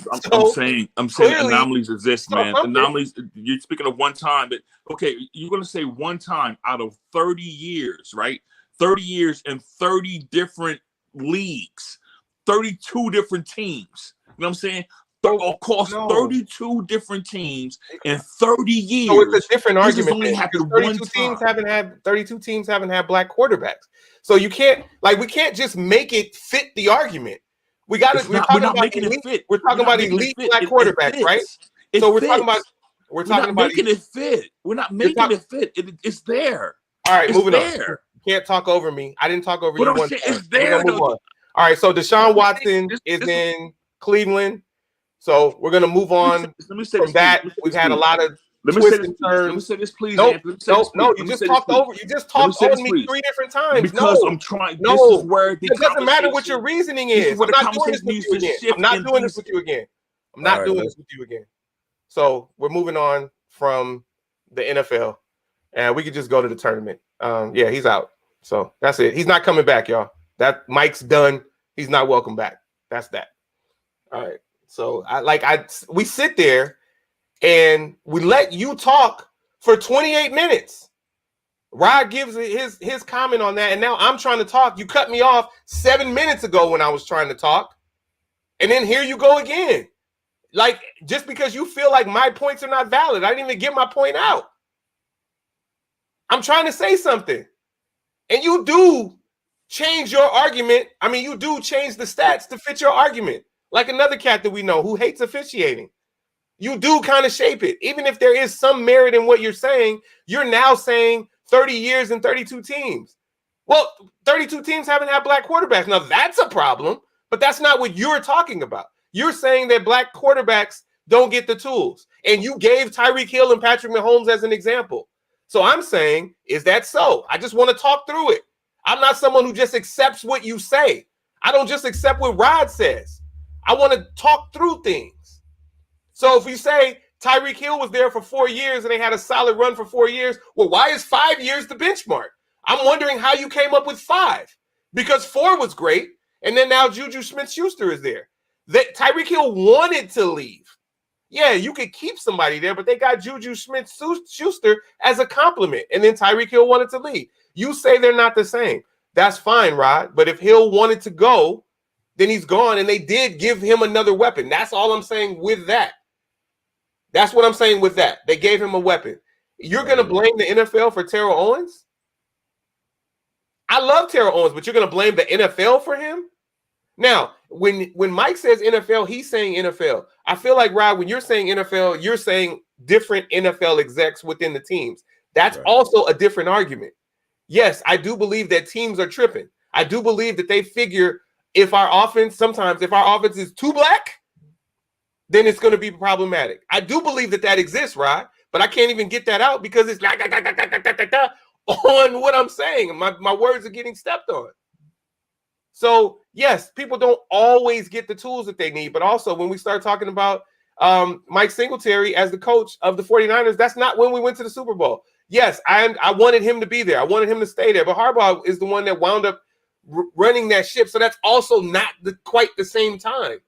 saying anomalies exist, man. Anomalies. You're speaking of one time, but okay, you're going to say one time out of 30 years, right? 30 years and 30 different leagues, 32 different teams. You know what I'm saying? Across 32 different teams in 30 years. So it's a different argument. Only happened 32 teams haven't had black quarterbacks. So you can't we can't just make it fit the argument. We're talking about elite black quarterbacks, right? So we're talking about making it fit. We're not making it fit. It's there. All right, It's moving there. on. You can't talk over me. I didn't talk over But you I'm one saying time. it's there, We're gonna move though. on. All right, so Deshaun Watson This- is in Cleveland. So we're gonna move on Let me say from this, that. please. We've had a lot of Let me say twists this, and please. Let me turns. say this, please, Nope, Anthony. Let me say this, please. no. Let You me just say this, talked please. over. You just Let me talked say on this, me please. 3 different times. Because No, I'm trying. no. This is where the It doesn't matter what your conversation. reasoning This is. is where I'm the not doing this conversation with needs you to again. shift. I'm not in doing this these. with you again. I'm All not right, doing let's- this with you again. So we're moving on from the NFL, and we could just go to the tournament. Yeah, he's out. So that's it. He's not coming back, y'all. That Mike's done. He's not welcome back. That's that. All right. So we sit there and we let you talk for 28 minutes. Rod gives his comment on that, and now I'm trying to talk. You cut me off 7 minutes ago when I was trying to talk, and then here you go again. Like, just because you feel like my points are not valid, I didn't even get my point out. I'm trying to say something, and you do change your argument. I mean, you do change the stats to fit your argument, like another cat that we know who hates officiating. You do kind of shape it. Even if there is some merit in what you're saying, you're now saying 30 years and 32 teams. Well, 32 teams haven't had black quarterbacks. Now, that's a problem, but that's not what you're talking about. You're saying that black quarterbacks don't get the tools. And you gave Tyreek Hill and Patrick Mahomes as an example. So I'm saying, is that so? I just want to talk through it. I'm not someone who just accepts what you say. I don't just accept what Rod says. I want to talk through things. So if we say Tyreek Hill was there for 4 years and they had a solid run for 4 years, well, why is 5 years the benchmark? I'm wondering how you came up with 5. Because 4 was great, and then now Juju Smith-Schuster is there. Tyreek Hill wanted to leave. Yeah, you could keep somebody there, but they got Juju Smith-Schuster as a compliment, and then Tyreek Hill wanted to leave. You say they're not the same. That's fine, Rod, but if Hill wanted to go, then he's gone, and they did give him another weapon. That's all I'm saying with that. That's what I'm saying with that. They gave him a weapon. You're going to blame the NFL for Terrell Owens? I love Terrell Owens, but you're going to blame the NFL for him? Now, when Mike says NFL, he's saying NFL. I feel like, Rod, when you're saying NFL, you're saying different NFL execs within the teams. That's also a different argument. Yes, I do believe that teams are tripping. I do believe that they figure if our offense is too black, then it's going to be problematic. I do believe that exists, Rod, but I can't even get that out because it's like on what I'm saying. My words are getting stepped on. So, yes, people don't always get the tools that they need, but also when we start talking about Mike Singletary as the coach of the 49ers, that's not when we went to the Super Bowl. Yes, I wanted him to be there. I wanted him to stay there, but Harbaugh is the one that wound up running that ship, so that's also not quite the same time.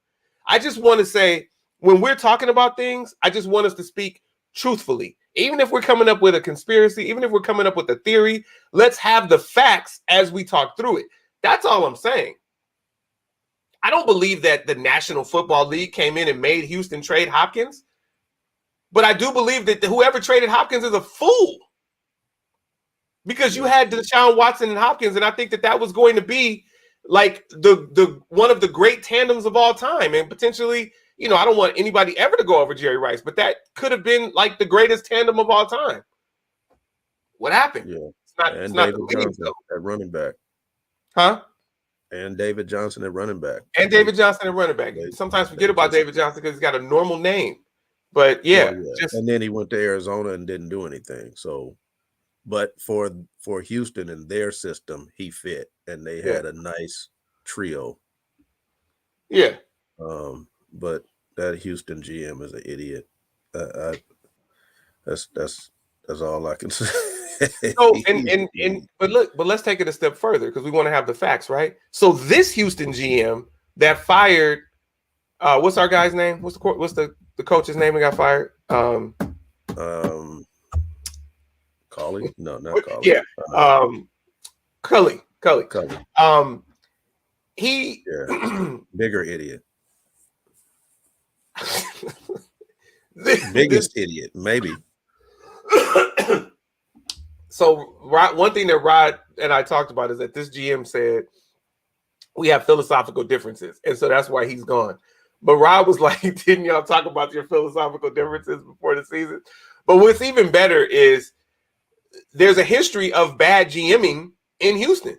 I just want to say, when we're talking about things, I just want us to speak truthfully. Even if we're coming up with a conspiracy, even if we're coming up with a theory, let's have the facts as we talk through it. That's all I'm saying. I don't believe that the National Football League came in and made Houston trade Hopkins, but I do believe that whoever traded Hopkins is a fool because you had Deshaun Watson and Hopkins, and I think that was going to be like the one of the great tandems of all time, and potentially, I don't want anybody ever to go over Jerry Rice, but that could have been like the greatest tandem of all time. What happened? Yeah, it's not David Johnson at running back. Huh? And David Johnson at running back. And David Johnson at running back. Sometimes forget about David Johnson because he's got a normal name. But and then he went to Arizona and didn't do anything. So, but for Houston and their system, he fit, and they had a nice trio. Yeah. But that Houston GM is an idiot. That's all I can say. So but let's take it a step further because we want to have the facts, right? So this Houston GM that fired, what's our guy's name? What's the coach's name that got fired? Collie? No, not Collie. Yeah. Cully. He bigger idiot. Biggest idiot, maybe. So one thing that Rod and I talked about is that this GM said we have philosophical differences, and so that's why he's gone. But Rod was like, didn't y'all talk about your philosophical differences before the season? But what's even better is there's a history of bad GMing in Houston.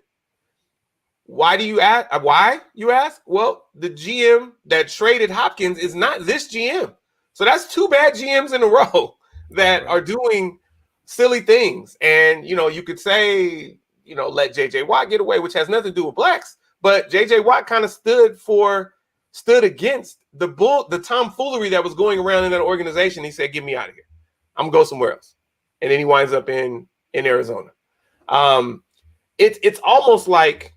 Why do you ask? Why you ask? Well, the GM that traded Hopkins is not this GM. So that's two bad GMs in a row that are doing silly things. And, you could say, let JJ Watt get away, which has nothing to do with blacks. But JJ Watt kind of stood against the tomfoolery that was going around in that organization. He said, get me out of here. I'm going to go somewhere else. And then he winds up in Arizona. It's almost like,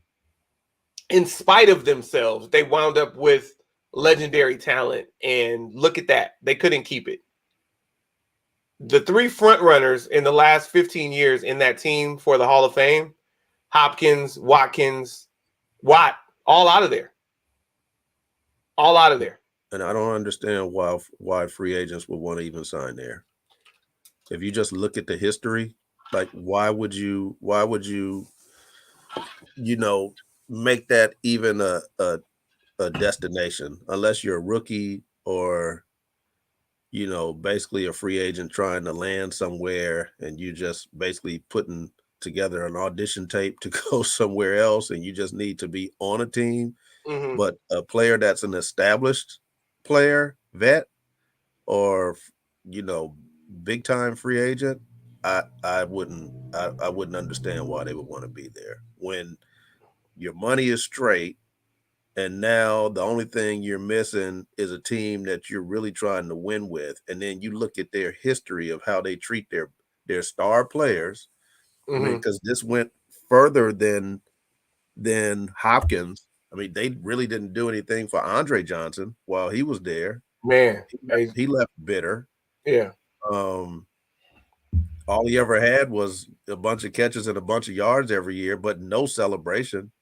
in spite of themselves, they wound up with legendary talent, and look at that. They couldn't keep it. The three front runners in the last 15 years in that team for the Hall of Fame, Hopkins, Watkins, Watt, all out of there. All out of there. And I don't understand why free agents would want to even sign there. If you just look at the history, like why would you make that even a destination, unless you're a rookie or basically a free agent trying to land somewhere, and you just basically putting together an audition tape to go somewhere else, and you just need to be on a team. Mm-hmm. But a player that's an established player, vet, or big time free agent, I wouldn't understand why they would want to be there when your money is straight, and now the only thing you're missing is a team that you're really trying to win with. And then you look at their history of how they treat their star players. Mm-hmm. I mean, because this went further than Hopkins. I mean, they really didn't do anything for Andre Johnson while he was there. Man, he left bitter. Yeah. All he ever had was a bunch of catches and a bunch of yards every year, but no celebration.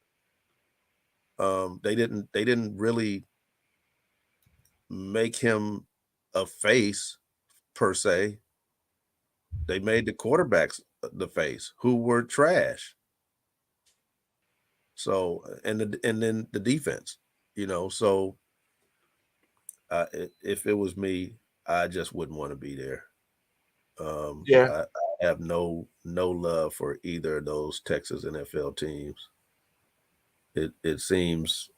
They didn't really make him a face per se. They made the quarterbacks the face, who were trash. So, and then the defense, so if it was me, I just wouldn't want to be there. I have no love for either of those Texas NFL teams. It seems,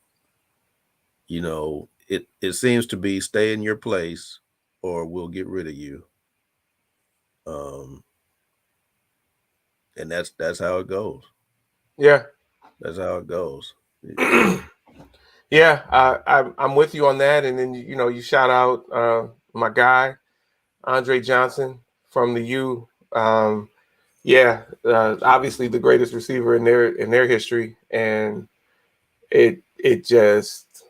it seems to be stay in your place or we'll get rid of you. And that's how it goes. Yeah. That's how it goes. Yeah, I'm with you on that. And then you shout out my guy Andre Johnson from the U. Obviously the greatest receiver in their history, and it just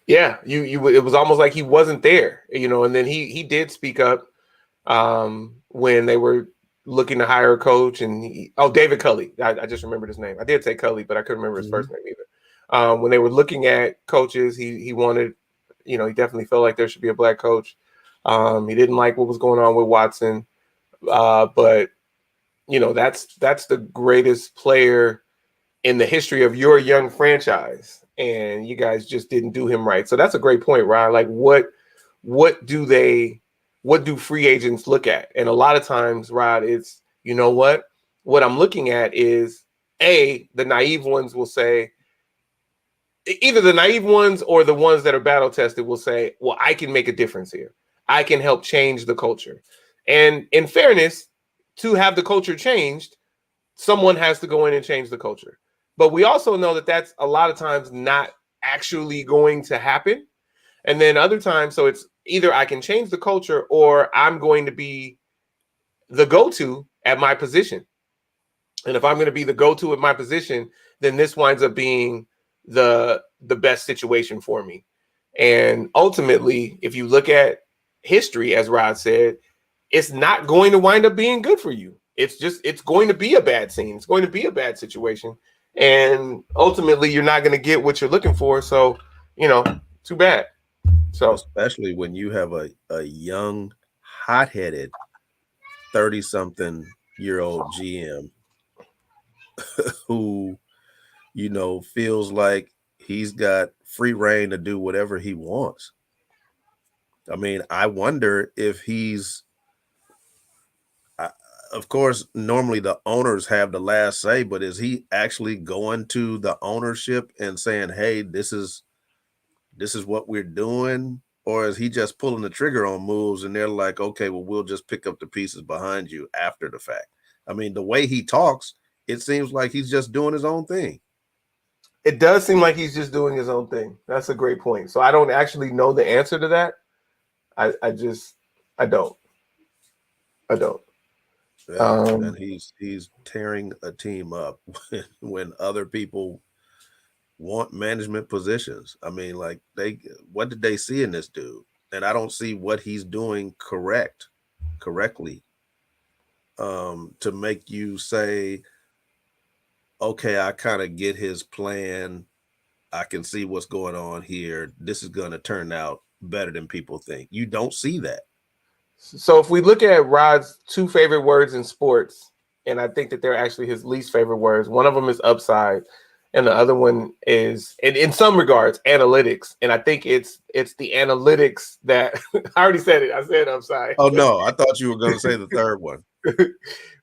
it was almost like he wasn't there, and then he did speak up when they were looking to hire a coach, and David Culley. I just remembered his name. I did say Culley, but I couldn't remember his first name either. When they were looking at coaches, he wanted, he definitely felt like there should be a black coach. He didn't like what was going on with Watson, but that's the greatest player in the history of your young franchise, and you guys just didn't do him right. So that's a great point, Ryan. Like, what do free agents look at? And a lot of times, Rod, it's, what I'm looking at is the naive ones will say, either the naive ones or the ones that are battle tested will say, well, I can make a difference here. I can help change the culture. And in fairness, to have the culture changed, someone has to go in and change the culture. But we also know that that's a lot of times not actually going to happen. And then other times, so it's either I can change the culture or I'm going to be the go-to at my position. And if I'm going to be the go-to at my position, then this winds up being the best situation for me. And ultimately, if you look at history, as Rod said, it's not going to wind up being good for you. It's going to be a bad scene. It's going to be a bad situation. And ultimately, you're not going to get what you're looking for. So, too bad. So, especially when you have a young, hot-headed 30-something-year-old GM who, feels like he's got free reign to do whatever he wants. I mean, I wonder if of course, normally the owners have the last say, but is he actually going to the ownership and saying, "Hey, this is what we're doing," or is he just pulling the trigger on moves and they're like, "Okay, well, we'll just pick up the pieces behind you after the fact"? I mean, the way he talks, it seems like he's just doing his own thing. It does seem like he's just doing his own thing. That's a great point. So I don't actually know the answer to that. I don't. I don't. Yeah, and he's tearing a team up when other people want management positions. I mean, like what did they see in this dude? And I don't see what he's doing correctly to make you say, okay, I kind of get his plan. I can see what's going on here. This is going to turn out better than people think. You don't see that. So if we look at Rod's two favorite words in sports, and I think that they're actually his least favorite words. One of them is upside, and the other one is, in some regards, analytics. And I think it's the analytics that I already said it. I said upside. Oh no, I thought you were going to say the third one,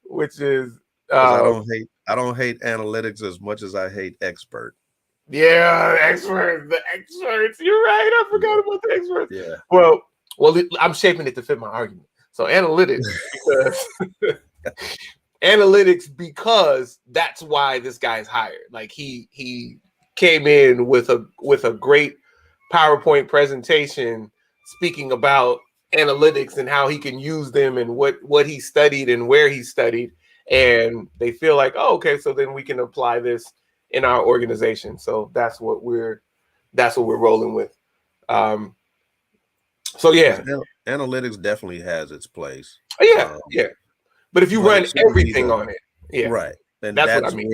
which is because I don't hate analytics as much as I hate expert. Yeah, experts. The experts. You're right. I forgot about the experts. Yeah. Well, I'm shaping it to fit my argument. So analytics, because analytics, because that's why this guy's hired. Like he came in with a great PowerPoint presentation speaking about analytics and how he can use them and what he studied and where he studied. And they feel like, oh, okay, so then we can apply this in our organization. So that's what we're rolling with. So yeah, analytics definitely has its place. Yeah. But if you run everything on it, yeah, right. And that's what I mean.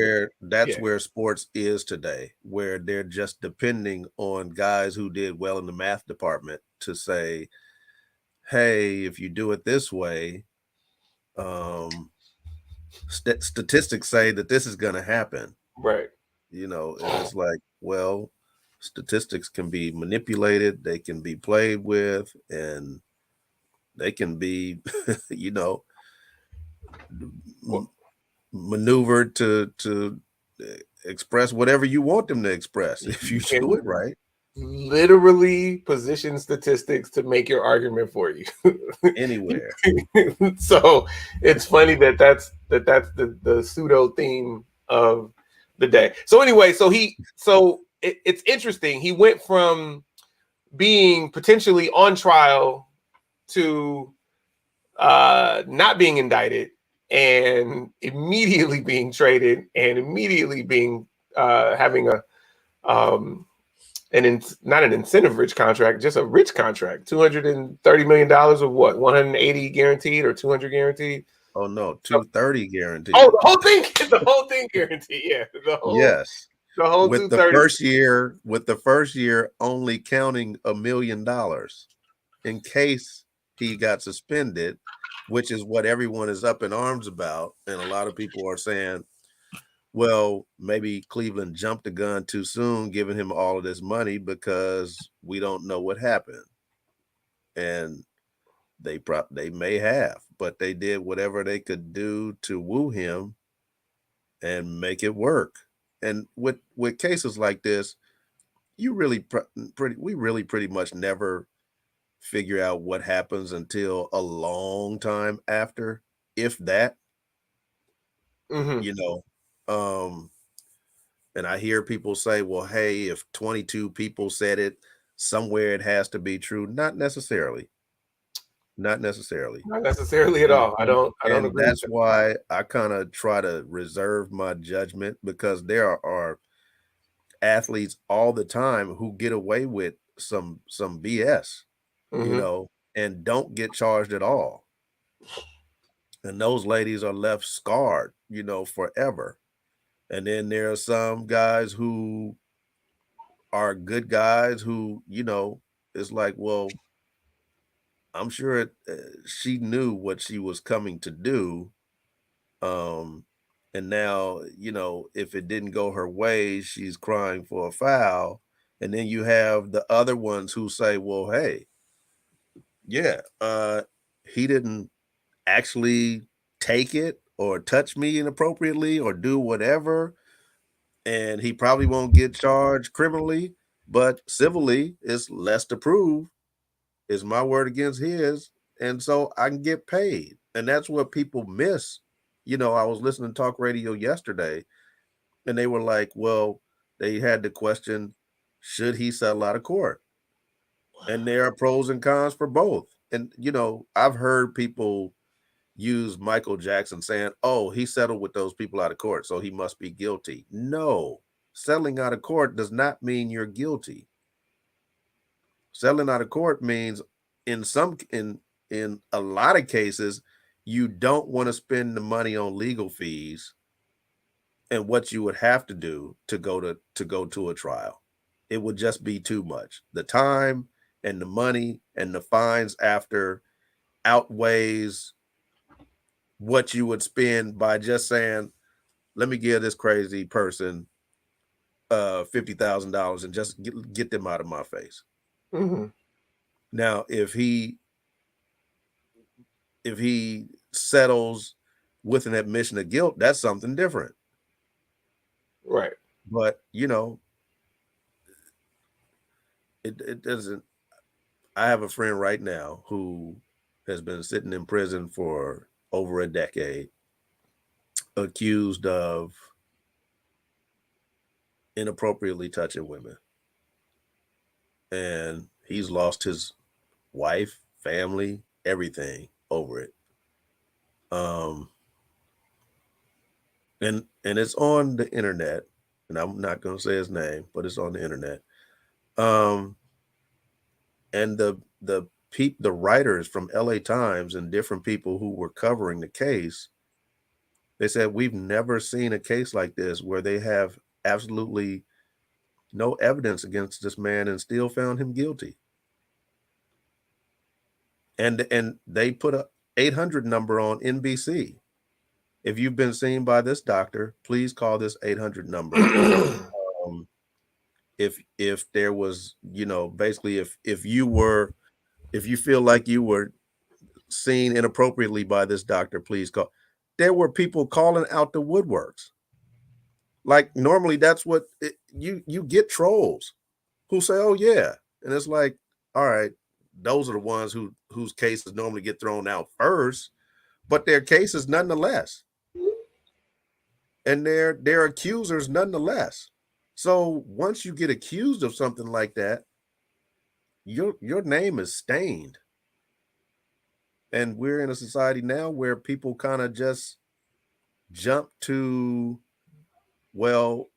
where sports is today, where they're just depending on guys who did well in the math department to say, hey, if you do it this way, statistics say that this is going to happen. Right. You know, and it's like, well, statistics can be manipulated, they can be played with, and they can be, you know, maneuvered to express whatever you want them to express if you do it right. Literally position statistics to make your argument for you anywhere. So it's funny that's the pseudo theme of the day. So anyway, it's interesting. He went from being potentially on trial to not being indicted and immediately being traded and immediately being having a not an incentive rich contract, just a rich contract. $230 million of what? 180 guaranteed or 200 guaranteed? Oh no, 230 guaranteed. Oh, the whole thing, guaranteed. Yeah, the whole with 230. With the first year only counting $1 million in case he got suspended, which is what everyone is up in arms about, and a lot of people are saying, well, maybe Cleveland jumped the gun too soon, giving him all of this money because we don't know what happened. And they may have, but they did whatever they could do to woo him and make it work. And with cases like this, you really pretty much never figure out what happens until a long time after, if that. You know, and I hear people say, well, hey, if 22 people said it, somewhere it has to be true. Not necessarily. Not necessarily at all. I don't agree. That's why I kind of try to reserve my judgment, because there are athletes all the time who get away with some BS, you know, and don't get charged at all. And those ladies are left scarred, you know, forever. And then there are some guys who are good guys who, you know, it's like, well, I'm sure she knew what she was coming to do. And now, you know, if it didn't go her way, she's crying for a foul. And then you have the other ones who say, well, hey, yeah, he didn't actually take it or touch me inappropriately or do whatever, and he probably won't get charged criminally, but civilly it's less to prove. Is my word against his, and so I can get paid. And that's what people miss. I was listening to talk radio yesterday, and they were like, well, they had the question, should he settle out of court? And there are pros and cons for both. And I've heard people use Michael Jackson saying, oh, he settled with those people out of court, so he must be guilty. No, settling out of court does not mean you're guilty. Settling out of court means in a lot of cases, you don't want to spend the money on legal fees and what you would have to do to go to a trial. It would just be too much. The time and the money and the fines after outweighs what you would spend by just saying, let me give this crazy person $50,000 and just get them out of my face. Mm-hmm. Now, if he settles with an admission of guilt, that's something different. Right. But it doesn't. I have a friend right now who has been sitting in prison for over a decade, accused of inappropriately touching women. And he's lost his wife, family, everything over it. And it's on the internet, and I'm not going to say his name, but it's on the internet. And the writers from LA Times and different people who were covering the case, they said, we've never seen a case like this where they have absolutely no evidence against this man and still found him guilty. And they put a 800 number on NBC. If you've been seen by this doctor, please call this 800 number. If there was, basically if you feel like you were seen inappropriately by this doctor, please call. There were people calling out the woodworks. Like normally that's what you get trolls who say, oh yeah. And it's like, all right, those are the ones whose cases normally get thrown out first, but their cases nonetheless. And they're accusers nonetheless. So once you get accused of something like that, your name is stained. And we're in a society now where people kind of just jump to, well,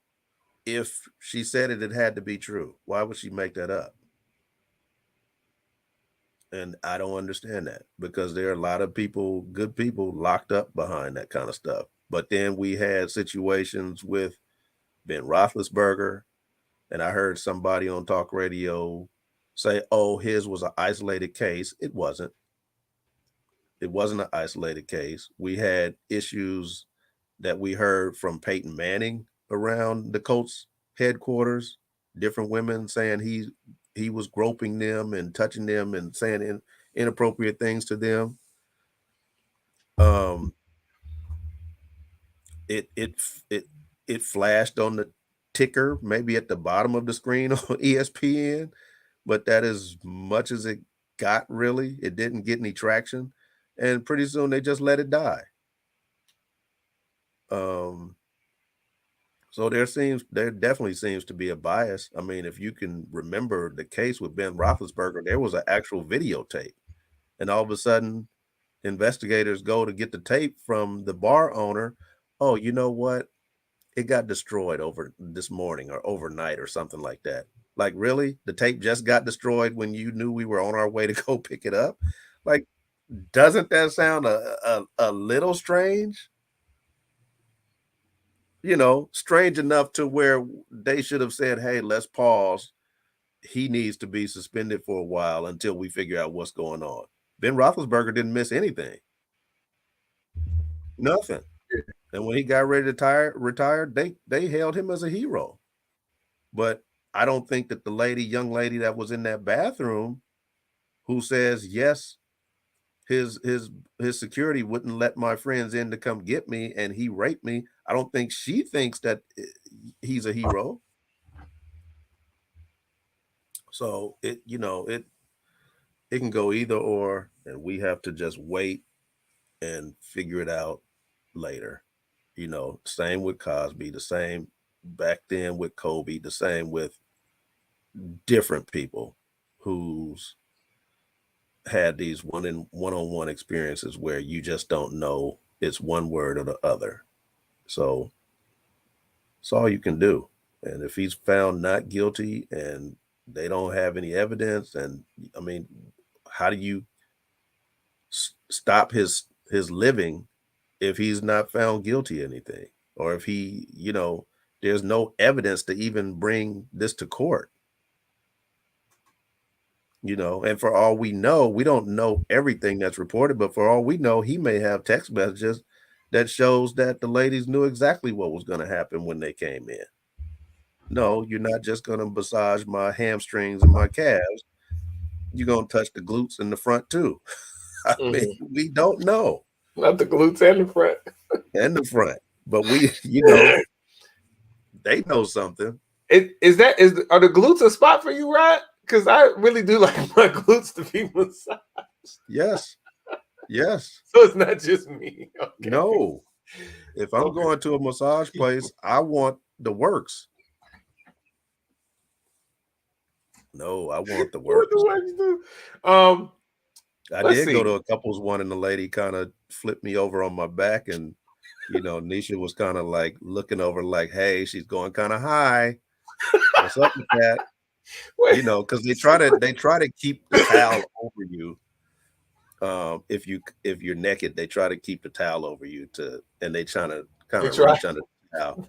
if she said it, it had to be true. Why would she make that up? And I don't understand that, because there are a lot of people, good people, locked up behind that kind of stuff. But then we had situations with Ben Roethlisberger, and I heard somebody on talk radio say, oh, his was an isolated case. It wasn't. It wasn't an isolated case. We had issues that we heard from Peyton Manning around the Colts headquarters, different women saying he was groping them and touching them and saying inappropriate things to them. It flashed on the ticker, maybe at the bottom of the screen on ESPN, but that is much as it got, really. It didn't get any traction, and pretty soon they just let it die. So there definitely seems to be a bias. I mean, if you can remember the case with Ben Roethlisberger, there was an actual videotape, and all of a sudden, investigators go to get the tape from the bar owner. Oh, you know what? It got destroyed over this morning or overnight or something like that. Like, really? The tape just got destroyed when you knew we were on our way to go pick it up? Like, doesn't that sound a little strange? Strange enough to where they should have said, hey, let's pause. He needs to be suspended for a while until we figure out what's going on. Ben Roethlisberger didn't miss anything. Nothing. And when he got ready to retire, they hailed him as a hero. But I don't think that the young lady that was in that bathroom who says, yes, his security wouldn't let my friends in to come get me, and he raped me. I don't think she thinks that he's a hero. So it can go either or, and we have to just wait and figure it out later. Same with Cosby, the same back then with Kobe, the same with different people who's had these one-on-one experiences where you just don't know it's one word or the other. So it's all you can do. And if he's found not guilty and they don't have any evidence, and I mean, how do you stop his living if he's not found guilty of anything, or if he, there's no evidence to even bring this to court? And for all we know, we don't know everything that's reported, but for all we know, he may have text messages that shows that the ladies knew exactly what was going to happen when they came in. No, you're not just going to massage my hamstrings and my calves. You're going to touch the glutes in the front too. I mean, we don't know. Not the glutes and the front. And the front. But we, they know something. Are the glutes a spot for you, Rod? Because I really do like my glutes to be massaged. Yes. So it's not just me. Okay. No. If I'm going to a massage place, I want the works. No, I want the works. I did go to a couples one, and the lady kind of flipped me over on my back, and Nisha was kind of like looking over like, hey, she's going kind of high. What's up with that? Because they try to keep the towel over you. If you're naked, they try to keep the towel over you and they trying to kind of reach under the towel.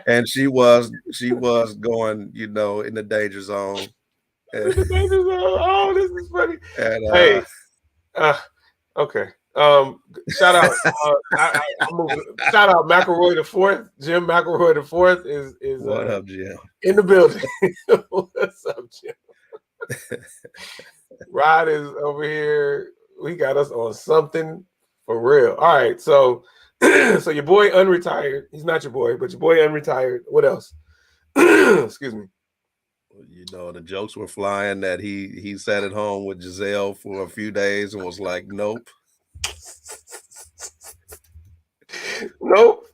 And she was going, in the danger zone. And, oh, this is funny. And, hey, okay. Shout out, shout out McElroy the Fourth. Jim McElroy the Fourth is what up, Jim? In the building. What's up, Jim? Rod is over here. We got us on something for real. All right, so your boy unretired. He's not your boy, but your boy unretired. What else? Excuse me. The jokes were flying that he sat at home with Giselle for a few days and was like, nope. Nope.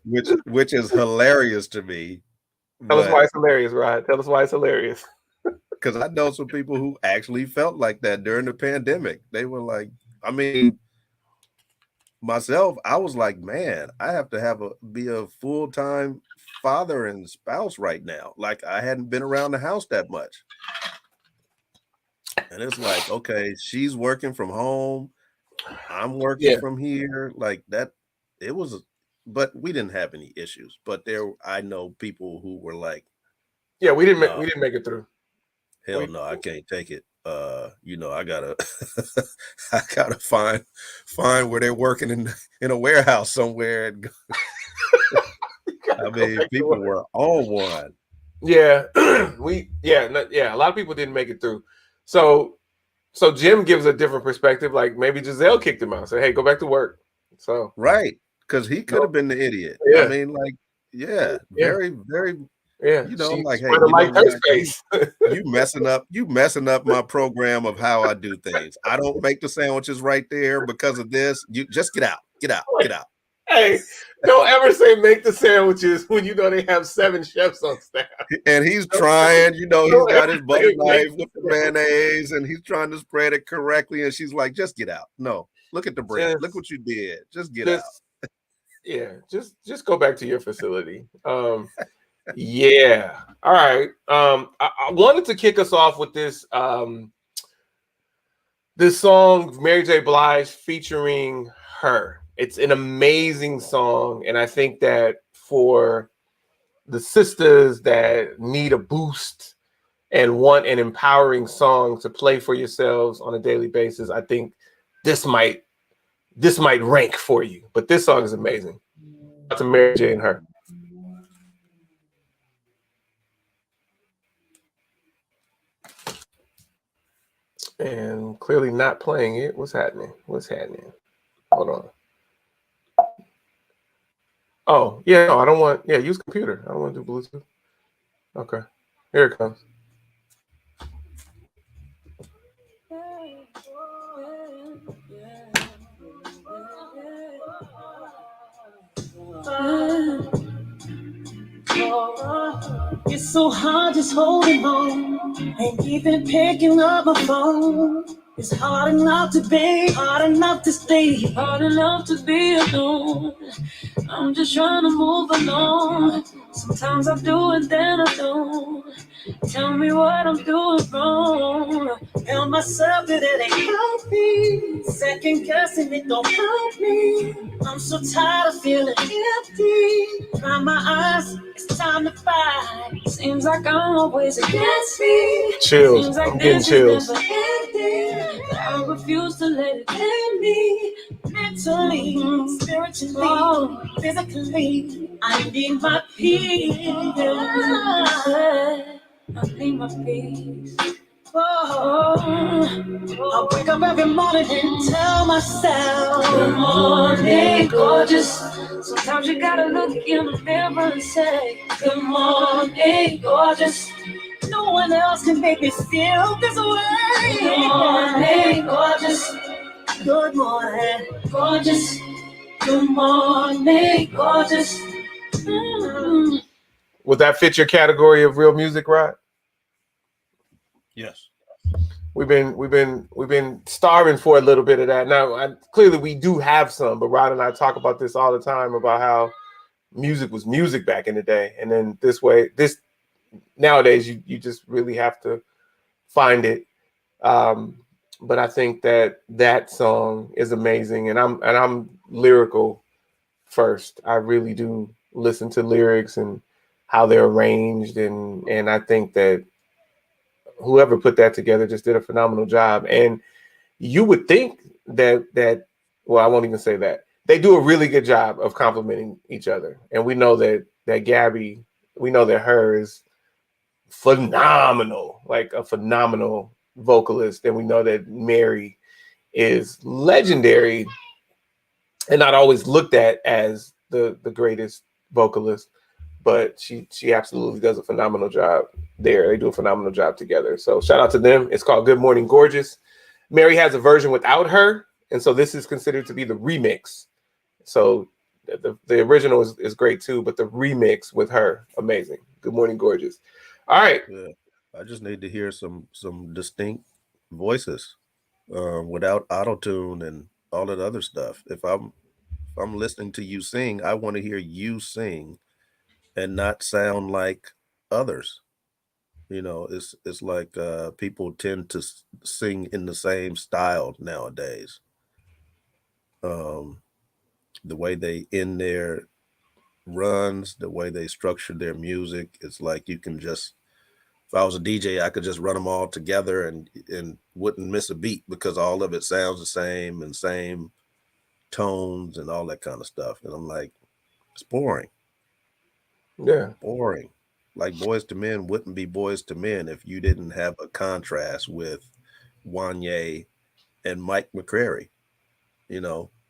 Which is hilarious to me. Tell us why it's hilarious, Rod. Tell us why it's hilarious. Because I know some people who actually felt like that during the pandemic. They were like, I mean, myself, I was like, man, I have to be a full-time father and spouse right now. Like, I hadn't been around the house that much. And it's like, okay, she's working from home. I'm working from here. Like that, it was, but we didn't have any issues. But I know people who were like, yeah, we didn't make it through. Hell no, I can't take it. I gotta I gotta find where they're working in a warehouse somewhere. And I mean, people were on one. Yeah, a lot of people didn't make it through. So Jim gives a different perspective. Like maybe Giselle kicked him out. Said, "Hey, go back to work." So right, because he could have been the idiot. Yeah. I mean, like, very, very. Yeah, like, hey, you messing up my program of how I do things. I don't make the sandwiches right there because of this. You just get out. Hey, don't ever say make the sandwiches when you know they have 7 chefs on staff. And he's trying, he's got his butter knife with the mayonnaise, and he's trying to spread it correctly. And she's like, just get out. No, look at the bread. Look what you did. Just get out. Yeah, just go back to your facility. Yeah. All right. I wanted to kick us off with this this song, Mary J. Blige featuring Her. It's an amazing song, and I think that for the sisters that need a boost and want an empowering song to play for yourselves on a daily basis, I think this might rank for you. But this song is amazing. That's a Mary J. and Her. And clearly not playing it. What's happening? What's happening? Hold on. Oh, yeah, no, I don't want, yeah, use computer. I don't want to do Bluetooth. Okay. Here it comes. It's so hard just holding on, ain't even picking up my phone. It's hard enough to be, hard enough to stay, hard enough to be alone. I'm just trying to move along. Sometimes I do and then I don't. Tell me what I'm doing wrong. Tell myself that it ain't healthy. Second guessing it don't help me. I'm so tired of feeling empty. Dry my eyes, it's time to fight. Seems like I'm always against me. Chills. Seems like I'm getting this chills. is never ending. But I refuse to let it end me. Mentally, spiritually, physically, I need my peace. I need my peace. Oh, I wake up every morning and tell myself, good morning, gorgeous. Sometimes you gotta look in the mirror and say, good morning, gorgeous. No one else can make me feel this way. Good morning, gorgeous. Good morning, gorgeous. Good morning, gorgeous. Would that fit your category of real music, Rod? Yes. We've been starving for a little bit of that. Now, clearly we do have some, but Rod and I talk about this all the time about how music was music back in the day, and then this nowadays you just really have to find it. But I think that song is amazing, and I'm lyrical first. I really do listen to lyrics and how they're arranged, and I think that whoever put that together just did a phenomenal job. And you would think that well, I won't even say that. They do a really good job of complimenting each other. And we know that Gabby, we know that her is phenomenal, like a phenomenal vocalist. And we know that Mary is legendary and not always looked at as the greatest vocalist, but she absolutely does a phenomenal job there. They do a phenomenal job together. So shout out to them. It's called Good Morning Gorgeous. Mary has a version without her, and so this is considered to be the remix. So the original is great too, but the remix with her, amazing. Good Morning Gorgeous. All right. Yeah. I just need to hear some distinct voices without auto-tune and all that other stuff. If I'm listening to you sing, I want to hear you sing and not sound like others. It's like people tend to sing in the same style nowadays. The way they end their runs, the way they structure their music, it's like you can just, if I was a DJ, I could just run them all together and wouldn't miss a beat because all of it sounds the same and same tones and all that kind of stuff. And I'm like, it's boring. Yeah. Boring. Like Boys to Men wouldn't be Boys to Men if you didn't have a contrast with Wanye and Mike McCrary.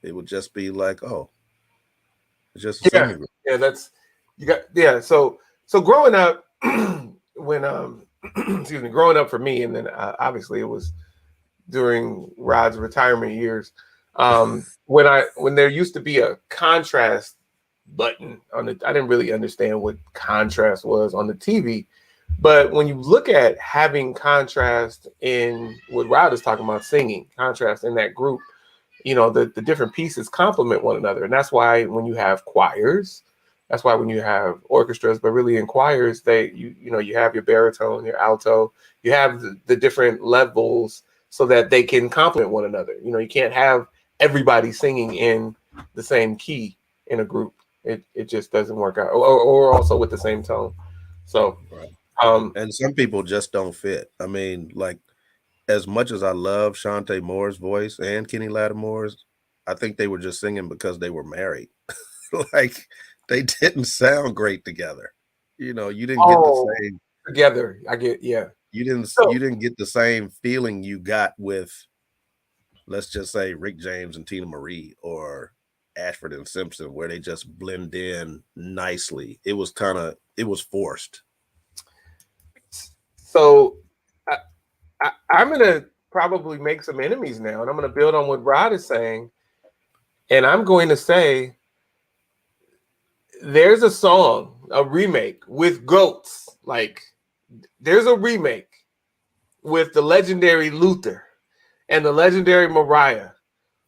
It would just be like, oh, it's just a singing group. Yeah, that's you got so growing up when excuse me, growing up for me, and then obviously it was during Rod's retirement years, when there used to be a contrast button on the, I didn't really understand what contrast was on the TV. But when you look at having contrast in what Rod is talking about, singing, contrast in that group, the different pieces complement one another. And that's why when you have choirs, that's why when you have orchestras, but really in choirs, you have your baritone, your alto, you have the different levels so that they can complement one another. You can't have everybody singing in the same key in a group. It just doesn't work out, or also with the same tone. So, right. And some people just don't fit. I mean, like, as much as I love Shantae Moore's voice and Kenny Lattimore's, I think they were just singing because they were married. Like, they didn't sound great together. You didn't get the same together. I get, yeah. you didn't get the same feeling you got with, let's just say, Rick James and Tina Marie or Ashford and Simpson, where they just blend in nicely. It was forced. So I'm gonna probably make some enemies now, and I'm gonna build on what Rod is saying, and I'm going to say there's a song, a remake with goats. Like there's a remake with the legendary Luther and the legendary Mariah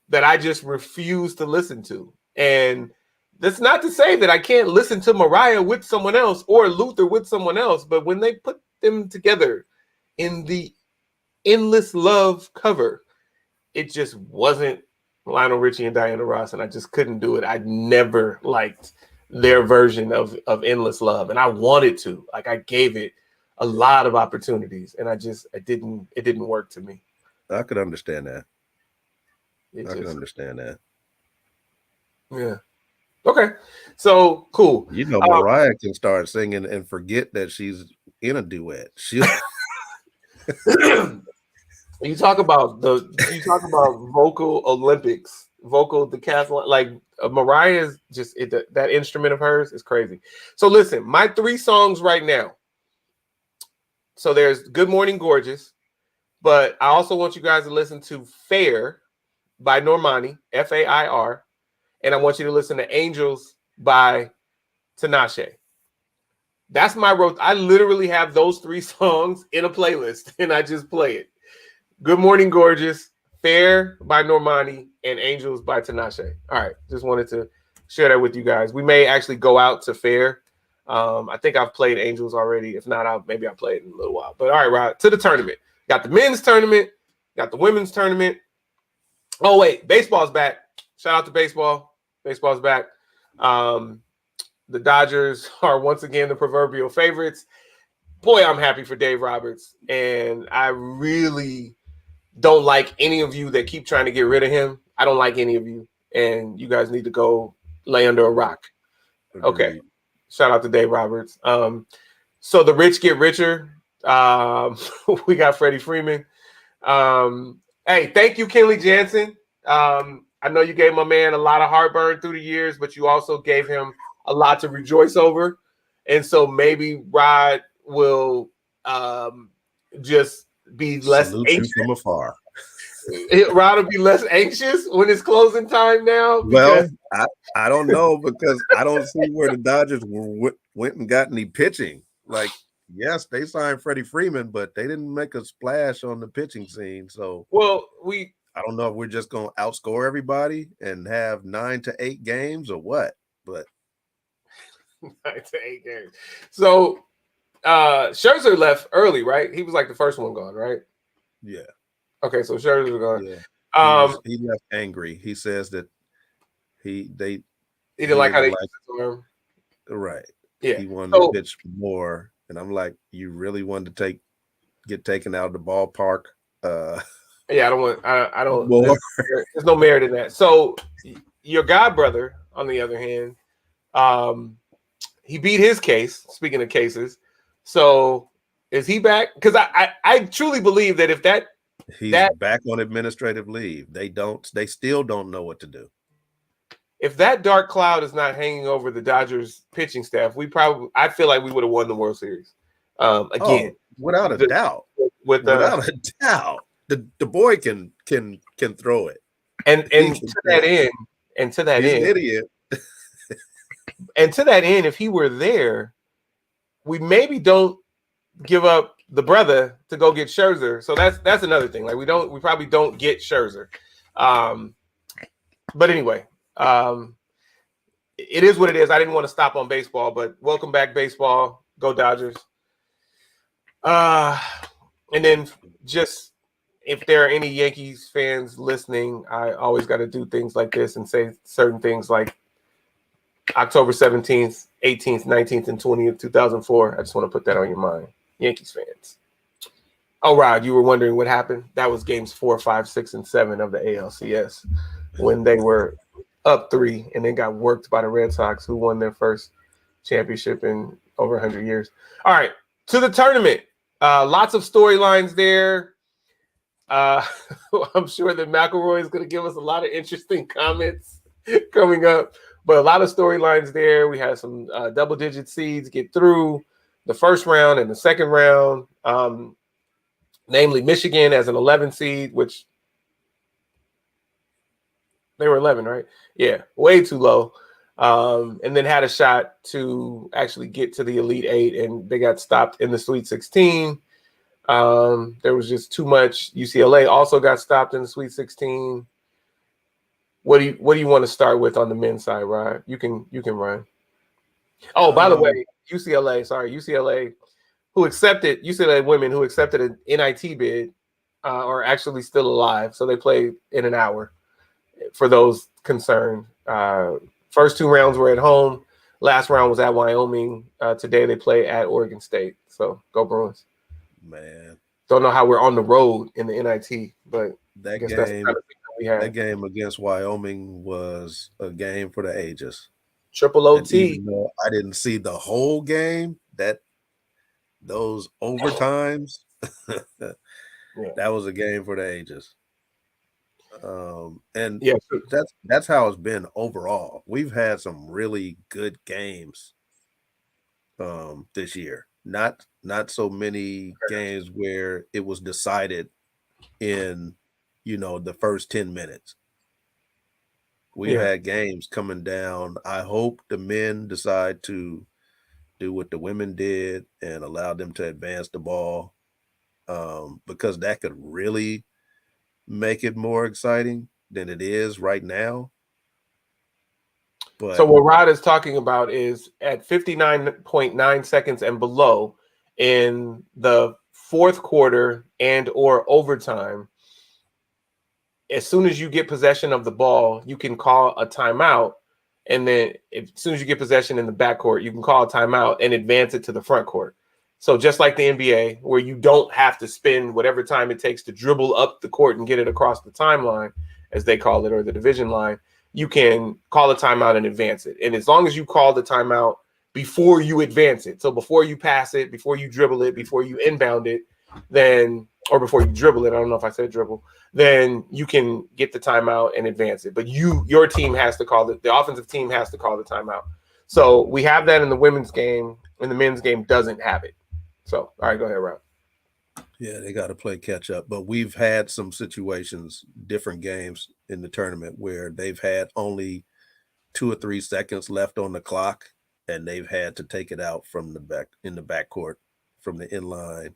that I just refuse to listen to. And that's not to say that I can't listen to Mariah with someone else or Luther with someone else, but when they put them together in the Endless Love cover, it just wasn't Lionel Richie and Diana Ross, and I just couldn't do it. I never liked their version of Endless Love, and I wanted to. Like, I gave it a lot of opportunities, and it didn't work to me. I could understand that. Yeah. Okay. So cool. You know, Mariah can start singing and forget that she's in a duet. You talk about vocal Olympics, vocal decathlon. Like Mariah's just that instrument of hers is crazy. So listen, my 3 songs right now. So there's Good Morning Gorgeous, but I also want you guys to listen to Fair by Normani, Fair, and I want you to listen to Angels by Tinashe. That's my road. I literally have those 3 songs in a playlist, and I just play it. Good Morning Gorgeous, Fair by Normani, and Angels by Tinashe. All right, just wanted to share that with you guys. We may actually go out to Fair. I think I've played Angels already. If not, maybe I'll play it in a little while. But all right, Rod, to the tournament. Got the men's tournament, got the women's tournament. Oh, wait, baseball's back. Shout out to baseball. Baseball's back. The Dodgers are once again the proverbial favorites. Boy, I'm happy for Dave Roberts. And I really don't like any of you that keep trying to get rid of him. I don't like any of you. And you guys need to go lay under a rock. Agreed. Okay. Shout out to Dave Roberts. So the rich get richer. We got Freddie Freeman. Hey, thank you, Kenley Jansen. I know you gave my man a lot of heartburn through the years, but you also gave him a lot to rejoice over. And so maybe Rod will just be less anxious from afar. Rod will be less anxious when it's closing time now. Well, I don't know, because I don't see where the Dodgers went and got any pitching. Like, yes, they signed Freddie Freeman, but they didn't make a splash on the pitching scene. So, I don't know if we're just going to outscore everybody and have 9 to 8 games or what. But 9 to 8 games. So Scherzer left early, right? He was like the first one gone, right? Yeah. Okay, so Scherzer gone. Yeah. He left angry. He says that he didn't like how they used it to him. Right. Yeah. He wanted to pitch more, and I'm like, you really wanted to get taken out of the ballpark? Yeah, I don't. There's no merit in that. So your godbrother, on the other hand, he beat his case. Speaking of cases, so is he back? Because I truly believe that if he's back on administrative leave, they still don't know what to do. If that dark cloud is not hanging over the Dodgers pitching staff, I feel like we would have won the World Series again. Without a doubt. Without a doubt. The boy can throw it. And to that end, he's an idiot. And to that end, if he were there, we maybe don't give up the brother to go get Scherzer. So that's another thing. Like we probably don't get Scherzer. But anyway, it is what it is. I didn't want to stop on baseball, but welcome back, baseball. Go Dodgers. And then just if there are any Yankees fans listening, I always got to do things like this and say certain things like October 17th, 18th, 19th, and 20th, 2004. I just want to put that on your mind, Yankees fans. Oh, Rod, you were wondering what happened? That was games 4, 5, 6, and 7 of the ALCS when they were up 3 and then got worked by the Red Sox, who won their first championship in over 100 years. All right, to the tournament. Lots of storylines there. I'm sure that McElroy is going to give us a lot of interesting comments coming up, but a lot of storylines there. We had some double-digit seeds get through the first round and the second round, namely Michigan as an 11 seed, which they were 11, right? Yeah, way too low. And then had a shot to actually get to the Elite Eight, and they got stopped in the Sweet 16. There was just too much. UCLA also got stopped in the Sweet 16. What do you want to start with on the men's side, Rod? You can run. Oh, by the way, UCLA UCLA women who accepted an NIT bid are actually still alive. So they played in an hour for those concerned. First 2 rounds were at home. Last round was at Wyoming. Today they play at Oregon State. So go Bruins. Man. Don't know how we're on the road in the NIT, but that I guess game, that's the kind of thing that we had. That game against Wyoming was a game for the ages. Triple OT. And even though I didn't see the whole game, those overtimes, that was a game for the ages. And yeah, that's how it's been overall. We've had some really good games this year. Not so many games where it was decided in the first 10 minutes. We've had games coming down. I hope the men decide to do what the women did and allow them to advance the ball, because that could really make it more exciting than it is right now. But so what Rod is talking about is at 59.9 seconds and below in the fourth quarter and or overtime, as soon as you get possession of the ball, you can call a timeout. And then as soon as you get possession in the backcourt, you can call a timeout and advance it to the front court. So just like the NBA, where you don't have to spend whatever time it takes to dribble up the court and get it across the timeline, as they call it, or the division line, you can call a timeout and advance it. And as long as you call the timeout before you advance it, so before you pass it, before you dribble it, before you inbound it, then, or before you dribble it, I don't know if I said dribble, then you can get the timeout and advance it. But your team has to call it. The offensive team has to call the timeout. So we have that in the women's game, and the men's game doesn't have it. So, all right, go ahead, Rob. Yeah, they got to play catch up. But we've had some situations, different games in the tournament where they've had only 2 or 3 seconds left on the clock, and they've had to take it out from the back in the backcourt from the inline.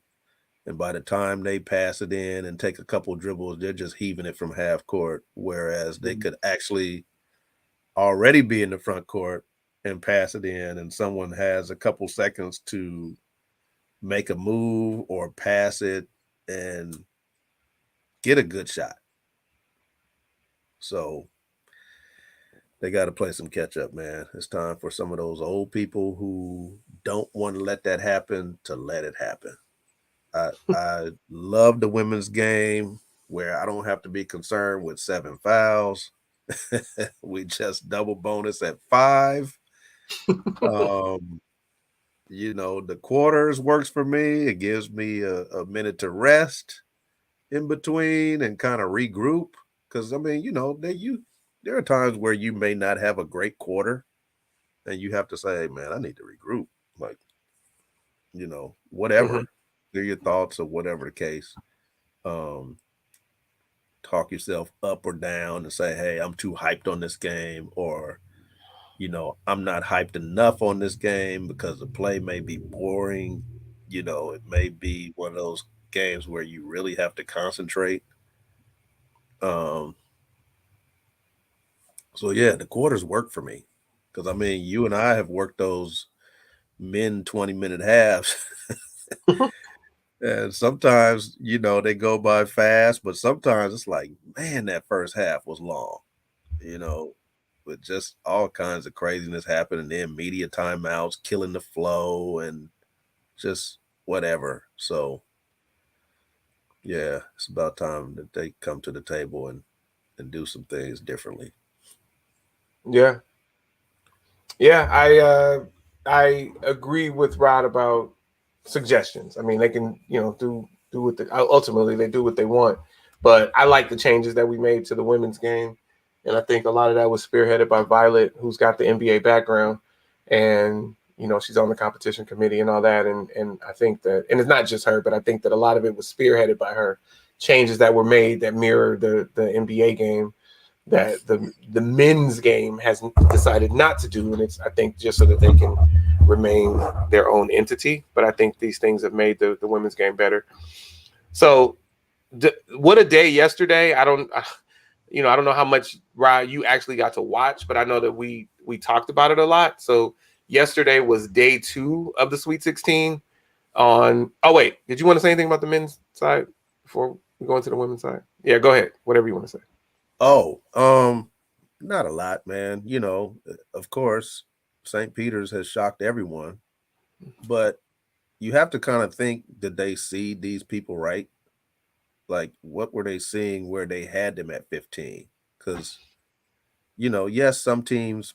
And by the time they pass it in and take a couple dribbles, they're just heaving it from half court, whereas they could actually already be in the front court and pass it in, and someone has a couple seconds to make a move or pass it and get a good shot. So they got to play some catch up, man. It's time for some of those old people who don't want to let that happen to let it happen. I love the women's game where I don't have to be concerned with 7 fouls. We just double bonus at 5. The quarters works for me. It gives me a minute to rest in between and kind of regroup. Because, there are times where you may not have a great quarter and you have to say, hey, man, I need to regroup. Like, whatever. Mm-hmm. They're your thoughts or whatever the case. Talk yourself up or down and say, hey, I'm too hyped on this game, or I'm not hyped enough on this game because the play may be boring. It may be one of those games where you really have to concentrate. So yeah, the quarters work for me because you and I have worked those men 20-minute halves. And sometimes, they go by fast, but sometimes it's like, man, that first half was long, with just all kinds of craziness happening, then media timeouts, killing the flow and just whatever. So yeah, it's about time that they come to the table and do some things differently. Yeah. I agree with Rod about suggestions. I mean, they can, do what ultimately they do what they want. But I like the changes that we made to the women's game. And I think a lot of that was spearheaded by Violet, who's got the NBA background. And, she's on the competition committee and all that. And I think that, and it's not just her, but I think that a lot of it was spearheaded by her. Changes that were made that mirror the NBA game that the men's game has decided not to do. And it's, I think, just so that they can remain their own entity. But I think these things have made the women's game better. So what a day yesterday. I don't know how much, Rod, you actually got to watch, but I know that we talked about it a lot. So yesterday was day 2 of the Sweet 16 oh, wait, did you want to say anything about the men's side before we go into the women's side? Yeah, go ahead. Whatever you want to say. Oh, not a lot, man. Of course, St. Peter's has shocked everyone, but you have to kind of think, did they see these people right? Like, what were they seeing where they had them at 15? Because, yes, some teams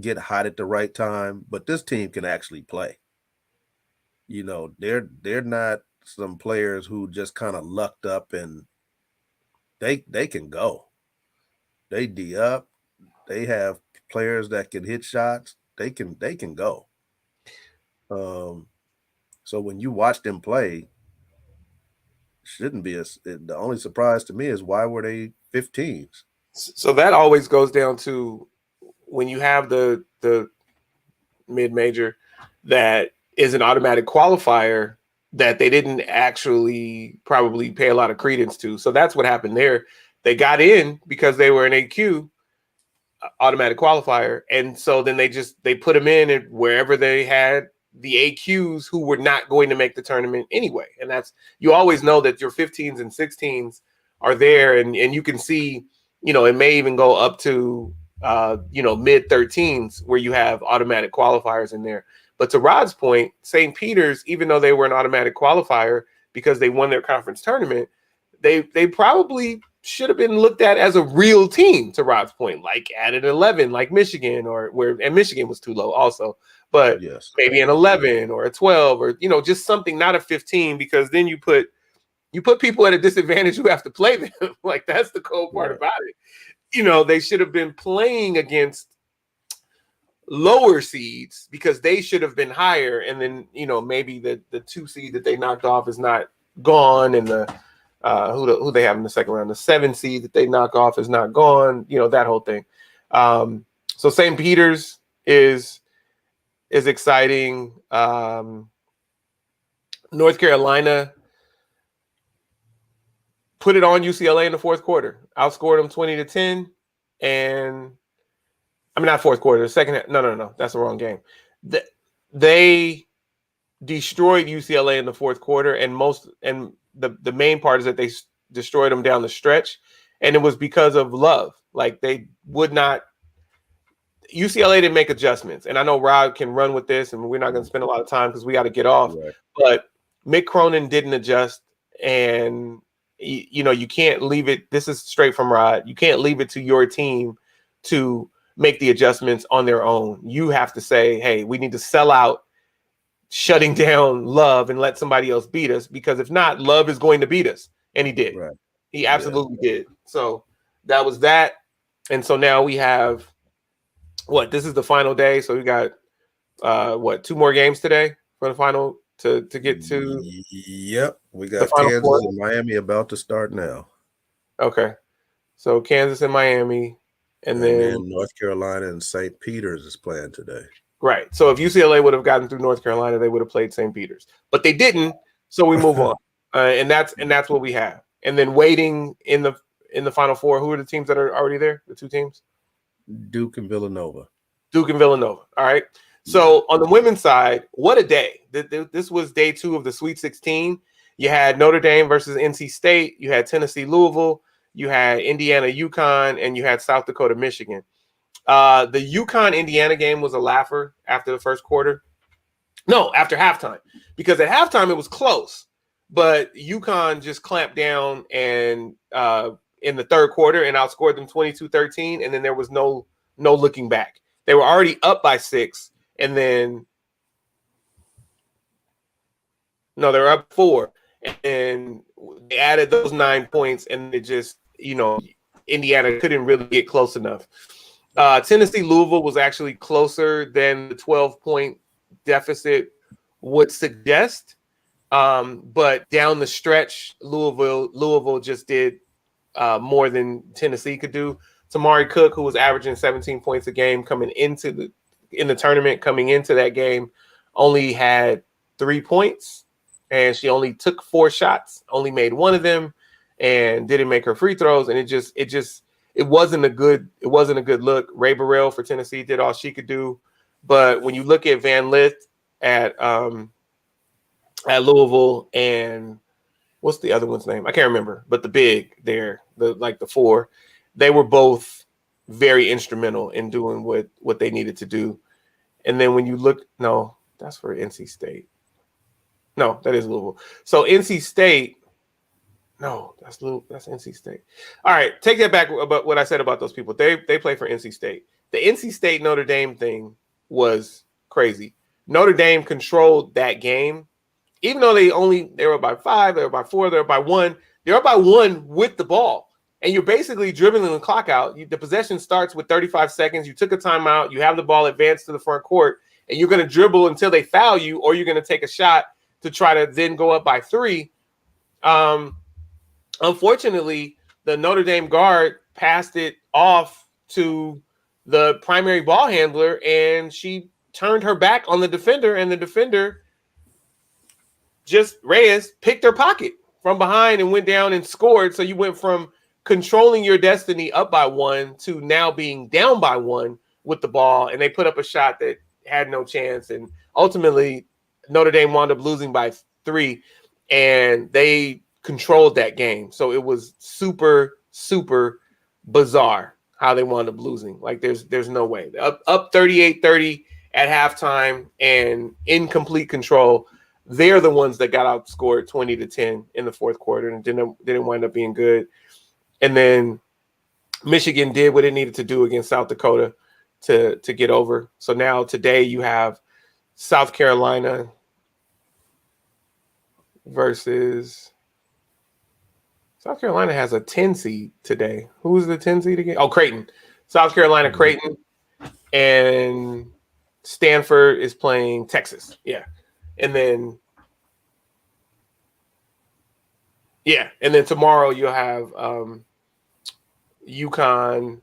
get hot at the right time, but this team can actually play. They're not some players who just kind of lucked up and they can go. They D up. They have players that can hit shots. They can go. So when you watch them play, shouldn't be the only surprise to me is why were they 15s? So that always goes down to when you have the mid-major that is an automatic qualifier that they didn't actually probably pay a lot of credence to. So that's what happened there. They got in because they were an AQ automatic qualifier. And so then they put them in wherever they had the AQs who were not going to make the tournament anyway. And that's, you always know that your 15s and 16s are there, and you can see, it may even go up to mid 13s where you have automatic qualifiers in there. But to Rod's point, St. Peter's, even though they were an automatic qualifier because they won their conference tournament, they probably should have been looked at as a real team, to Rod's point, like at an 11, like Michigan, and Michigan was too low also, but yes, maybe an 11 or a 12 or, just something, not a 15, because then you put people at a disadvantage who have to play them. Like, that's the cold part about it. They should have been playing against lower seeds because they should have been higher. And then, maybe the 2 seed that they knocked off is not gone. And the who they have in the second round, the 7 seed that they knock off is not gone, that whole thing. So St. Peter's is exciting. North Carolina put it on UCLA in the fourth quarter, outscored them 20-10. And I mean, not fourth quarter, the second half. No, that's the wrong game. They destroyed UCLA in the fourth quarter, and the main part is that they destroyed them down the stretch, and it was because of love. Like, they would not. UCLA didn't make adjustments, and I know Rod can run with this, and we're not going to spend a lot of time because we got to get off. Right. But Mick Cronin didn't adjust, and you can't leave it. This is straight from Rod. You can't leave it to your team to make the adjustments on their own. You have to say, hey, we need to sell out, shutting down Love, and let somebody else beat us, because if not, Love is going to beat us. And he did. Right. He absolutely did. So that was that. And so now we have this is the final day. So we got 2 more games today for the final to get to. Yep. We got Kansas and Miami about to start now. Okay. So Kansas and Miami. And then North Carolina and St. Peter's is playing today. Right. So if UCLA would have gotten through North Carolina, they would have played St. Peter's, but they didn't. So we move on, and that's what we have. And then waiting in the Final Four, who are the teams that are already there? The 2 teams, Duke and Villanova. All right. So on the women's side, what a day! This was day 2 of the Sweet 16. You had Notre Dame versus NC State. You had Tennessee, Louisville. You had Indiana, UConn, and you had South Dakota, Michigan. The UConn-Indiana game was a laugher after the first quarter. No, after halftime. Because at halftime, it was close. But UConn just clamped down and in the third quarter and outscored them 22-13. And then there was no looking back. They were already up by 6. And then No, they're up 4, and they added those 9 points, and it just, Indiana couldn't really get close enough. Tennessee Louisville was actually closer than the 12-point deficit would suggest, but down the stretch, Louisville just did more than Tennessee could do. Tamari Cook, who was averaging 17 points a game in the tournament, coming into that game, only had 3 points, and she only took 4 shots, only made 1 of them, and didn't make her free throws. And it wasn't a good look. Ray Burrell for Tennessee did all she could do, but when you look at Van Lith at Louisville, and what's the other one's name? I can't remember, but the big there, the 4, they were both very instrumental in doing what they needed to do. And then when you look, no, that's for NC State. No, that is Louisville. So NC State, no, that's NC State. All right, take that back about what I said about those people. They play for NC State. The NC State Notre Dame thing was crazy. Notre Dame controlled that game, even though they were by 5, they were by 4, they were by 1. They were by 1 with the ball. And you're basically dribbling the clock out. The possession starts with 35 seconds. You took a timeout. You have the ball advanced to the front court, and you're going to dribble until they foul you, or you're going to take a shot to try to then go up by 3. Unfortunately, the Notre Dame guard passed it off to the primary ball handler, and she turned her back on the defender, and the defender, Reyes, picked her pocket from behind and went down and scored. So you went from controlling your destiny up by 1 to now being down by 1 with the ball, and they put up a shot that had no chance, and ultimately Notre Dame wound up losing by 3, and they controlled that game. So it was super, super bizarre how they wound up losing. Like there's no way. Up 38-30 at halftime and in complete control. They're the ones that got outscored 20-10 in the fourth quarter and didn't wind up being good. And then Michigan did what it needed to do against South Dakota to get over. So now today you have South Carolina versus South Carolina has a 10 seed today. Who's the 10 seed again? Oh, Creighton. South Carolina, Creighton, and Stanford is playing Texas. Yeah. And then tomorrow you'll have UConn,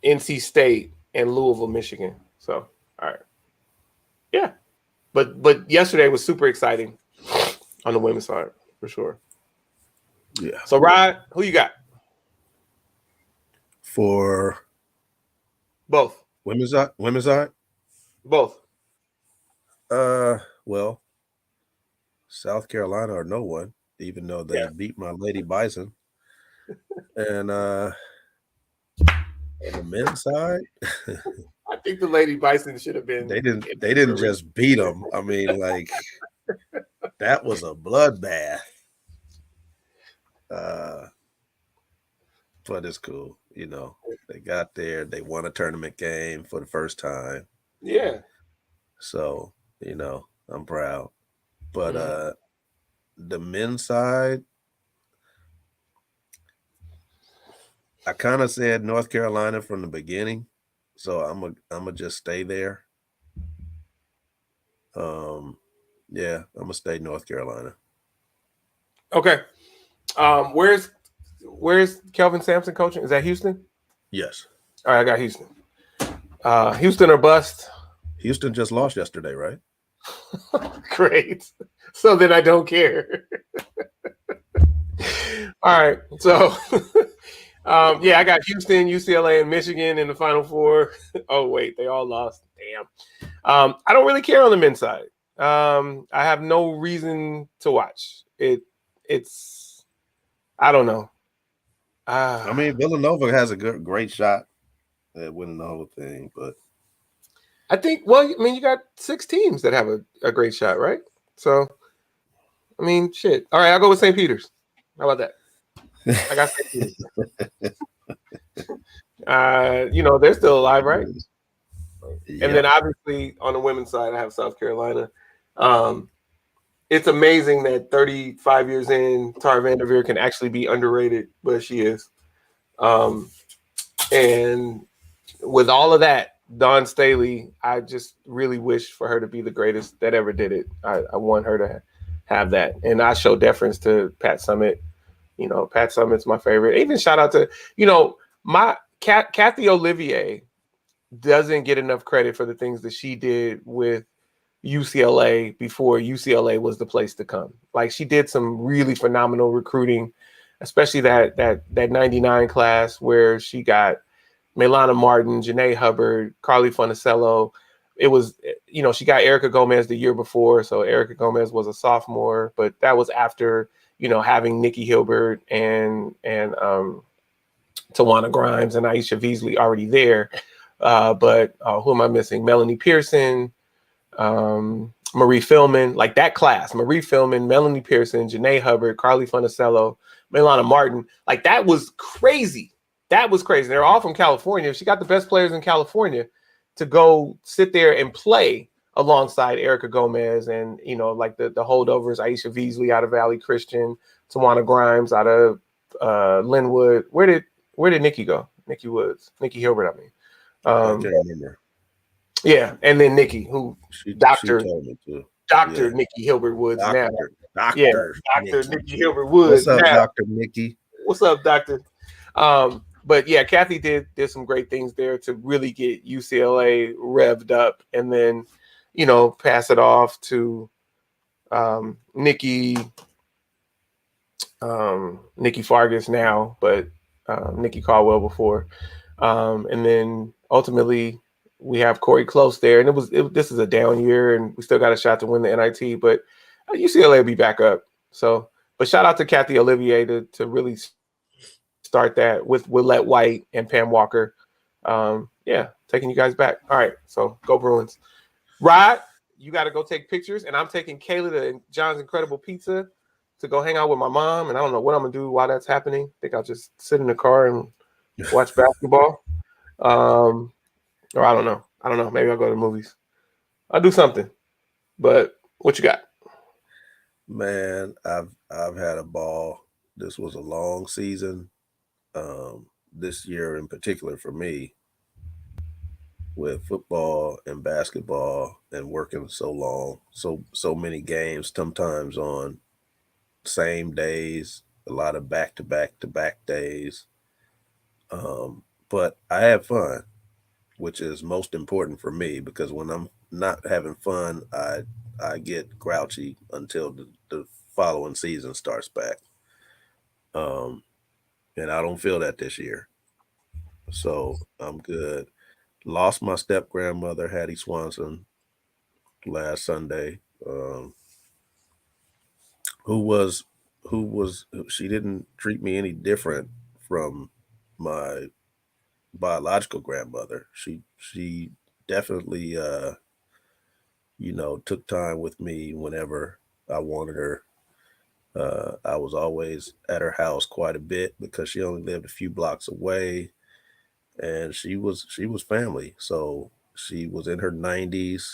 NC State, and Louisville, Michigan. So, all right. Yeah. But yesterday was super exciting on the women's side, for sure. Yeah. So, Rod, who you got? For Both. women's side? Both. Well, South Carolina or no one, even though they beat my Lady Bison. And on the men's side, I think the Lady Bison should have been. They didn't just beat them. I mean, like that was a bloodbath. But it's cool, you know. They got there. They won a tournament game for the first time. Yeah. So, you know, I'm proud. But the men's side, I kind of said North Carolina from the beginning, so I'm gonna just stay there. Yeah, I'm gonna stay North Carolina. Okay. Where's Kelvin Sampson coaching? Is that Houston? Yes. All right, I got Houston. Houston or bust. Houston just lost yesterday, right? Great. So then I don't care. All right. So I got Houston, UCLA, and Michigan in the Final Four. Oh, wait, they all lost. Damn. I don't really care on the men's side. I have no reason to watch. It's I don't know. I mean, Villanova has a great shot at winning the whole thing, but I think, you got 6 teams that have a great shot, right? So, I mean, shit. All right, I'll go with St. Peter's. How about that? I got St. Peter's. They're still alive, right? And then obviously on the women's side, I have South Carolina. It's amazing that 35 years in, Tara Vanderveer can actually be underrated, but she is. And with all of that, Dawn Staley, I just really wish for her to be the greatest that ever did it. I want her to have that. And I show deference to Pat Summitt. You know, Pat Summitt's my favorite. Even shout out to, you know, my Kathy Olivier doesn't get enough credit for the things that she did with UCLA before UCLA was the place to come. Like, she did some really phenomenal recruiting, especially that 99 class where she got Melana Martin, Janae Hubbard, Carly Funicello. It was, you know, she got Erica Gomez the year before. So Erica Gomez was a sophomore, but that was after, you know, having Nikki Hilbert and Tawana Grimes and Aisha Beasley already there. But who am I missing? Melanie Pearson, Marie Philman, like that class. Marie Philman, Melanie Pearson, Janae Hubbard, Carly Funicello, Melana Martin. Like, that was crazy. That was crazy. They're all from California. She got the best players in California to go sit there and play alongside Erica Gomez and, you know, like the holdovers, Aisha Beasley out of Valley Christian, Tawana Grimes out of Linwood. Where did Nikki go? Nikki Hilbert, I mean. I can't remember. Yeah, and then Nikki, who Dr. Yeah. Nikki Hilbert Woods now. Dr. Nikki Hilbert Woods. What's up, now. Dr. Nikki? What's up, Doctor? But yeah, Kathy did some great things there to really get UCLA revved up, and then, you know, pass it off to Nikki Fargas now, but Nikki Caldwell before, and then ultimately we have Corey Close there, and this is a down year, and we still got a shot to win the NIT, but UCLA will be back up. So, but shout out to Kathy Olivier to really start that with Willette White and Pam Walker. Yeah, taking you guys back. All right, so go Bruins. Rod, you got to go take pictures, and I'm taking Kayla to John's Incredible Pizza to go hang out with my mom, and I don't know what I'm gonna do while that's happening. I think I'll just sit in the car and watch basketball. Or I don't know. Maybe I'll go to the movies. I'll do something. But what you got? Man, I've had a ball. This was a long season. This year in particular for me, with football and basketball and working so long, so many games, sometimes on same days, a lot of back-to-back days. But I have fun, which is most important for me, because when I'm not having fun, I get grouchy until the following season starts back. And I don't feel that this year. So I'm good. Lost my step grandmother, Hattie Swanson, last Sunday. She didn't treat me any different from my biological grandmother. She definitely took time with me whenever I wanted her. I was always at her house quite a bit because she only lived a few blocks away, and she was family. So she was in her 90s,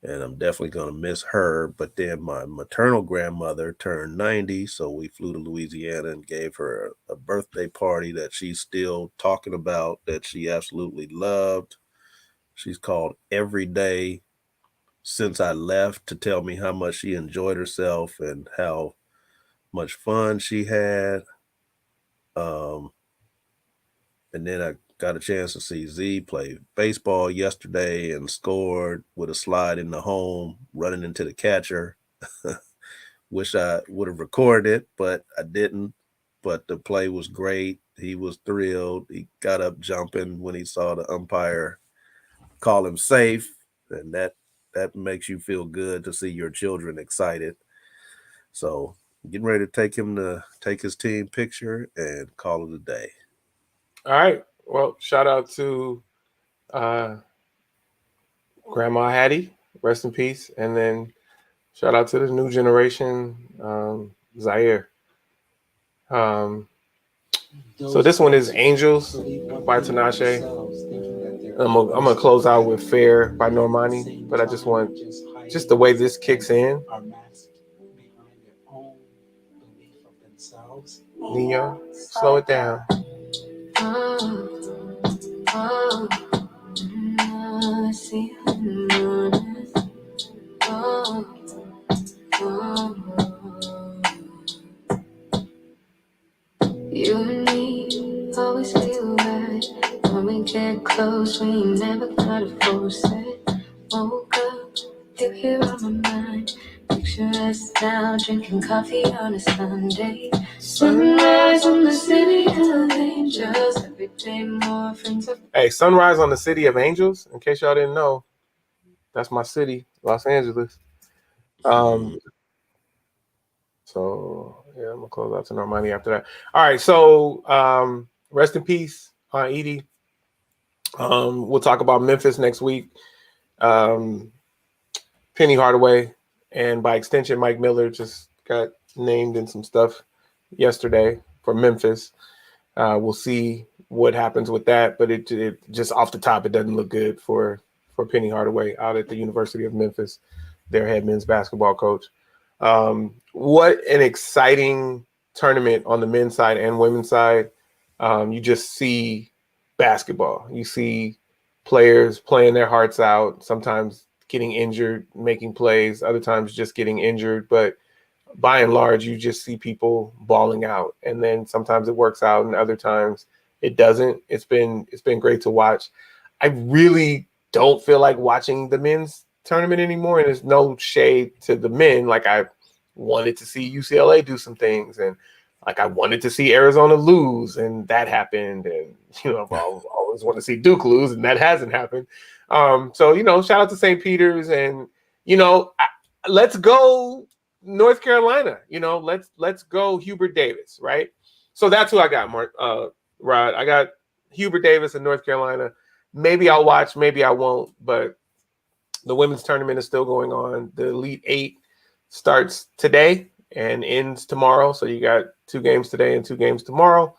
and I'm definitely going to miss her. But then my maternal grandmother turned 90, so we flew to Louisiana and gave her a birthday party that she's still talking about, that she absolutely loved. She's called every day since I left to tell me how much she enjoyed herself and how much fun she had. And then I got a chance to see Z play baseball yesterday and scored with a slide in the home, running into the catcher. Wish I would have recorded it, but I didn't. But the play was great. He was thrilled. He got up jumping when he saw the umpire call him safe, and that makes you feel good to see your children excited. So getting ready to take him to take his team picture and call it a day. All right. Well, shout out to Grandma Hattie, rest in peace, and then shout out to the new generation, Zaire. So this one is Angels by Tinashe. I'm gonna close out with "Fair" by Normani, but I just want the way this kicks in. Nino, slow it down. You and me always feel right. When we get close, we never gotta force it. Woke up, you're here on my mind. Picture us now, drinking coffee on a Sunday. Sunrise on the city of angels. Every day more friends of... Hey, sunrise on the city of angels. In case y'all didn't know, that's my city, Los Angeles. So yeah, I'm gonna close out to Normani after that. All right, so rest in peace, Edie. We'll talk about Memphis next week. Penny Hardaway, and by extension, Mike Miller just got named in some stuff yesterday for Memphis. We'll see what happens with that, but it just off the top, it doesn't look good for Penny Hardaway out at the University of Memphis, their head men's basketball coach. What an exciting tournament on the men's side and women's side. You just see basketball. You see players playing their hearts out, sometimes getting injured, making plays, other times just getting injured. But by and large, you just see people balling out. And then sometimes it works out and other times it doesn't. It's been great to watch. I really don't feel like watching the men's tournament anymore. And there's no shade to the men. Like, I wanted to see UCLA do some things, and like I wanted to see Arizona lose, and that happened. And I always want to see Duke lose, and that hasn't happened. So shout out to St. Peter's, and let's go North Carolina. Let's go Hubert Davis, right? So that's who I got, Rod. I got Hubert Davis in North Carolina. Maybe I'll watch, maybe I won't, but the women's tournament is still going on. The Elite Eight starts today and ends tomorrow. So you got 2 games today and 2 games tomorrow.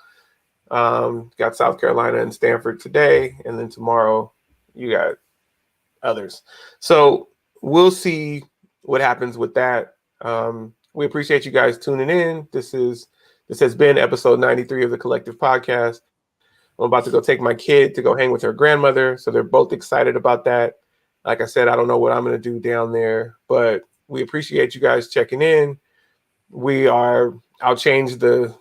Got South Carolina and Stanford today, and then tomorrow you got others. So we'll see what happens with that. We appreciate you guys tuning in. This has been episode 93 of the Collective Podcast. I'm about to go take my kid to go hang with her grandmother, so they're both excited about that. Like I said, I don't know what I'm going to do down there, but we appreciate you guys checking in. I'll change the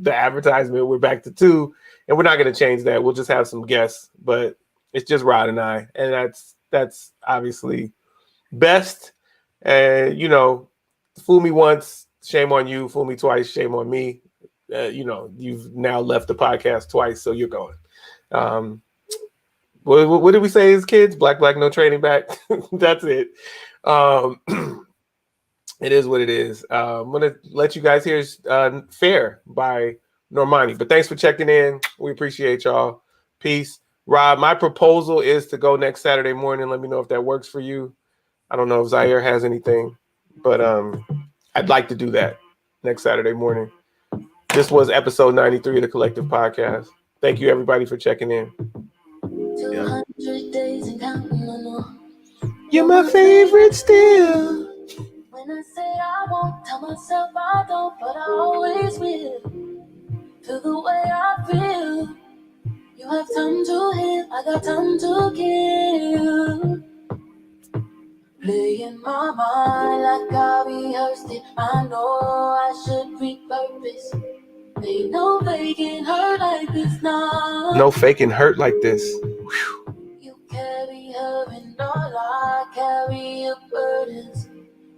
advertisement. We're back to 2, and we're not going to change that. We'll just have some guests, but it's just Rod and I, and that's obviously best. And fool me once, shame on you. Fool me twice, shame on me. You've now left the podcast twice, so you're going. What did we say as kids? Black, no trading back. That's it. It is what it is. I'm going to let you guys hear Fair by Normani. But thanks for checking in. We appreciate y'all. Peace. Rob, my proposal is to go next Saturday morning. Let me know if that works for you. I don't know if Zaire has anything, but I'd like to do that next Saturday morning. This was episode 93 of the Collective Podcast. Thank you, everybody, for checking in. 200 days and counting no more. You're my favorite still. When I say I won't, tell myself I don't, but I always will. Feel the way I feel. You have time to heal, I got time to kill. Play in my mind like I rehearsed it. I know I should repurpose. Ain't no faking hurt like this now. No faking hurt like this. You carry her and all I carry your burdens.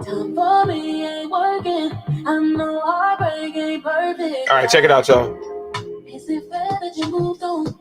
Time for me ain't working. I know heartbreak ain't perfect. All right, check it out, y'all. Is it fair that you moved on?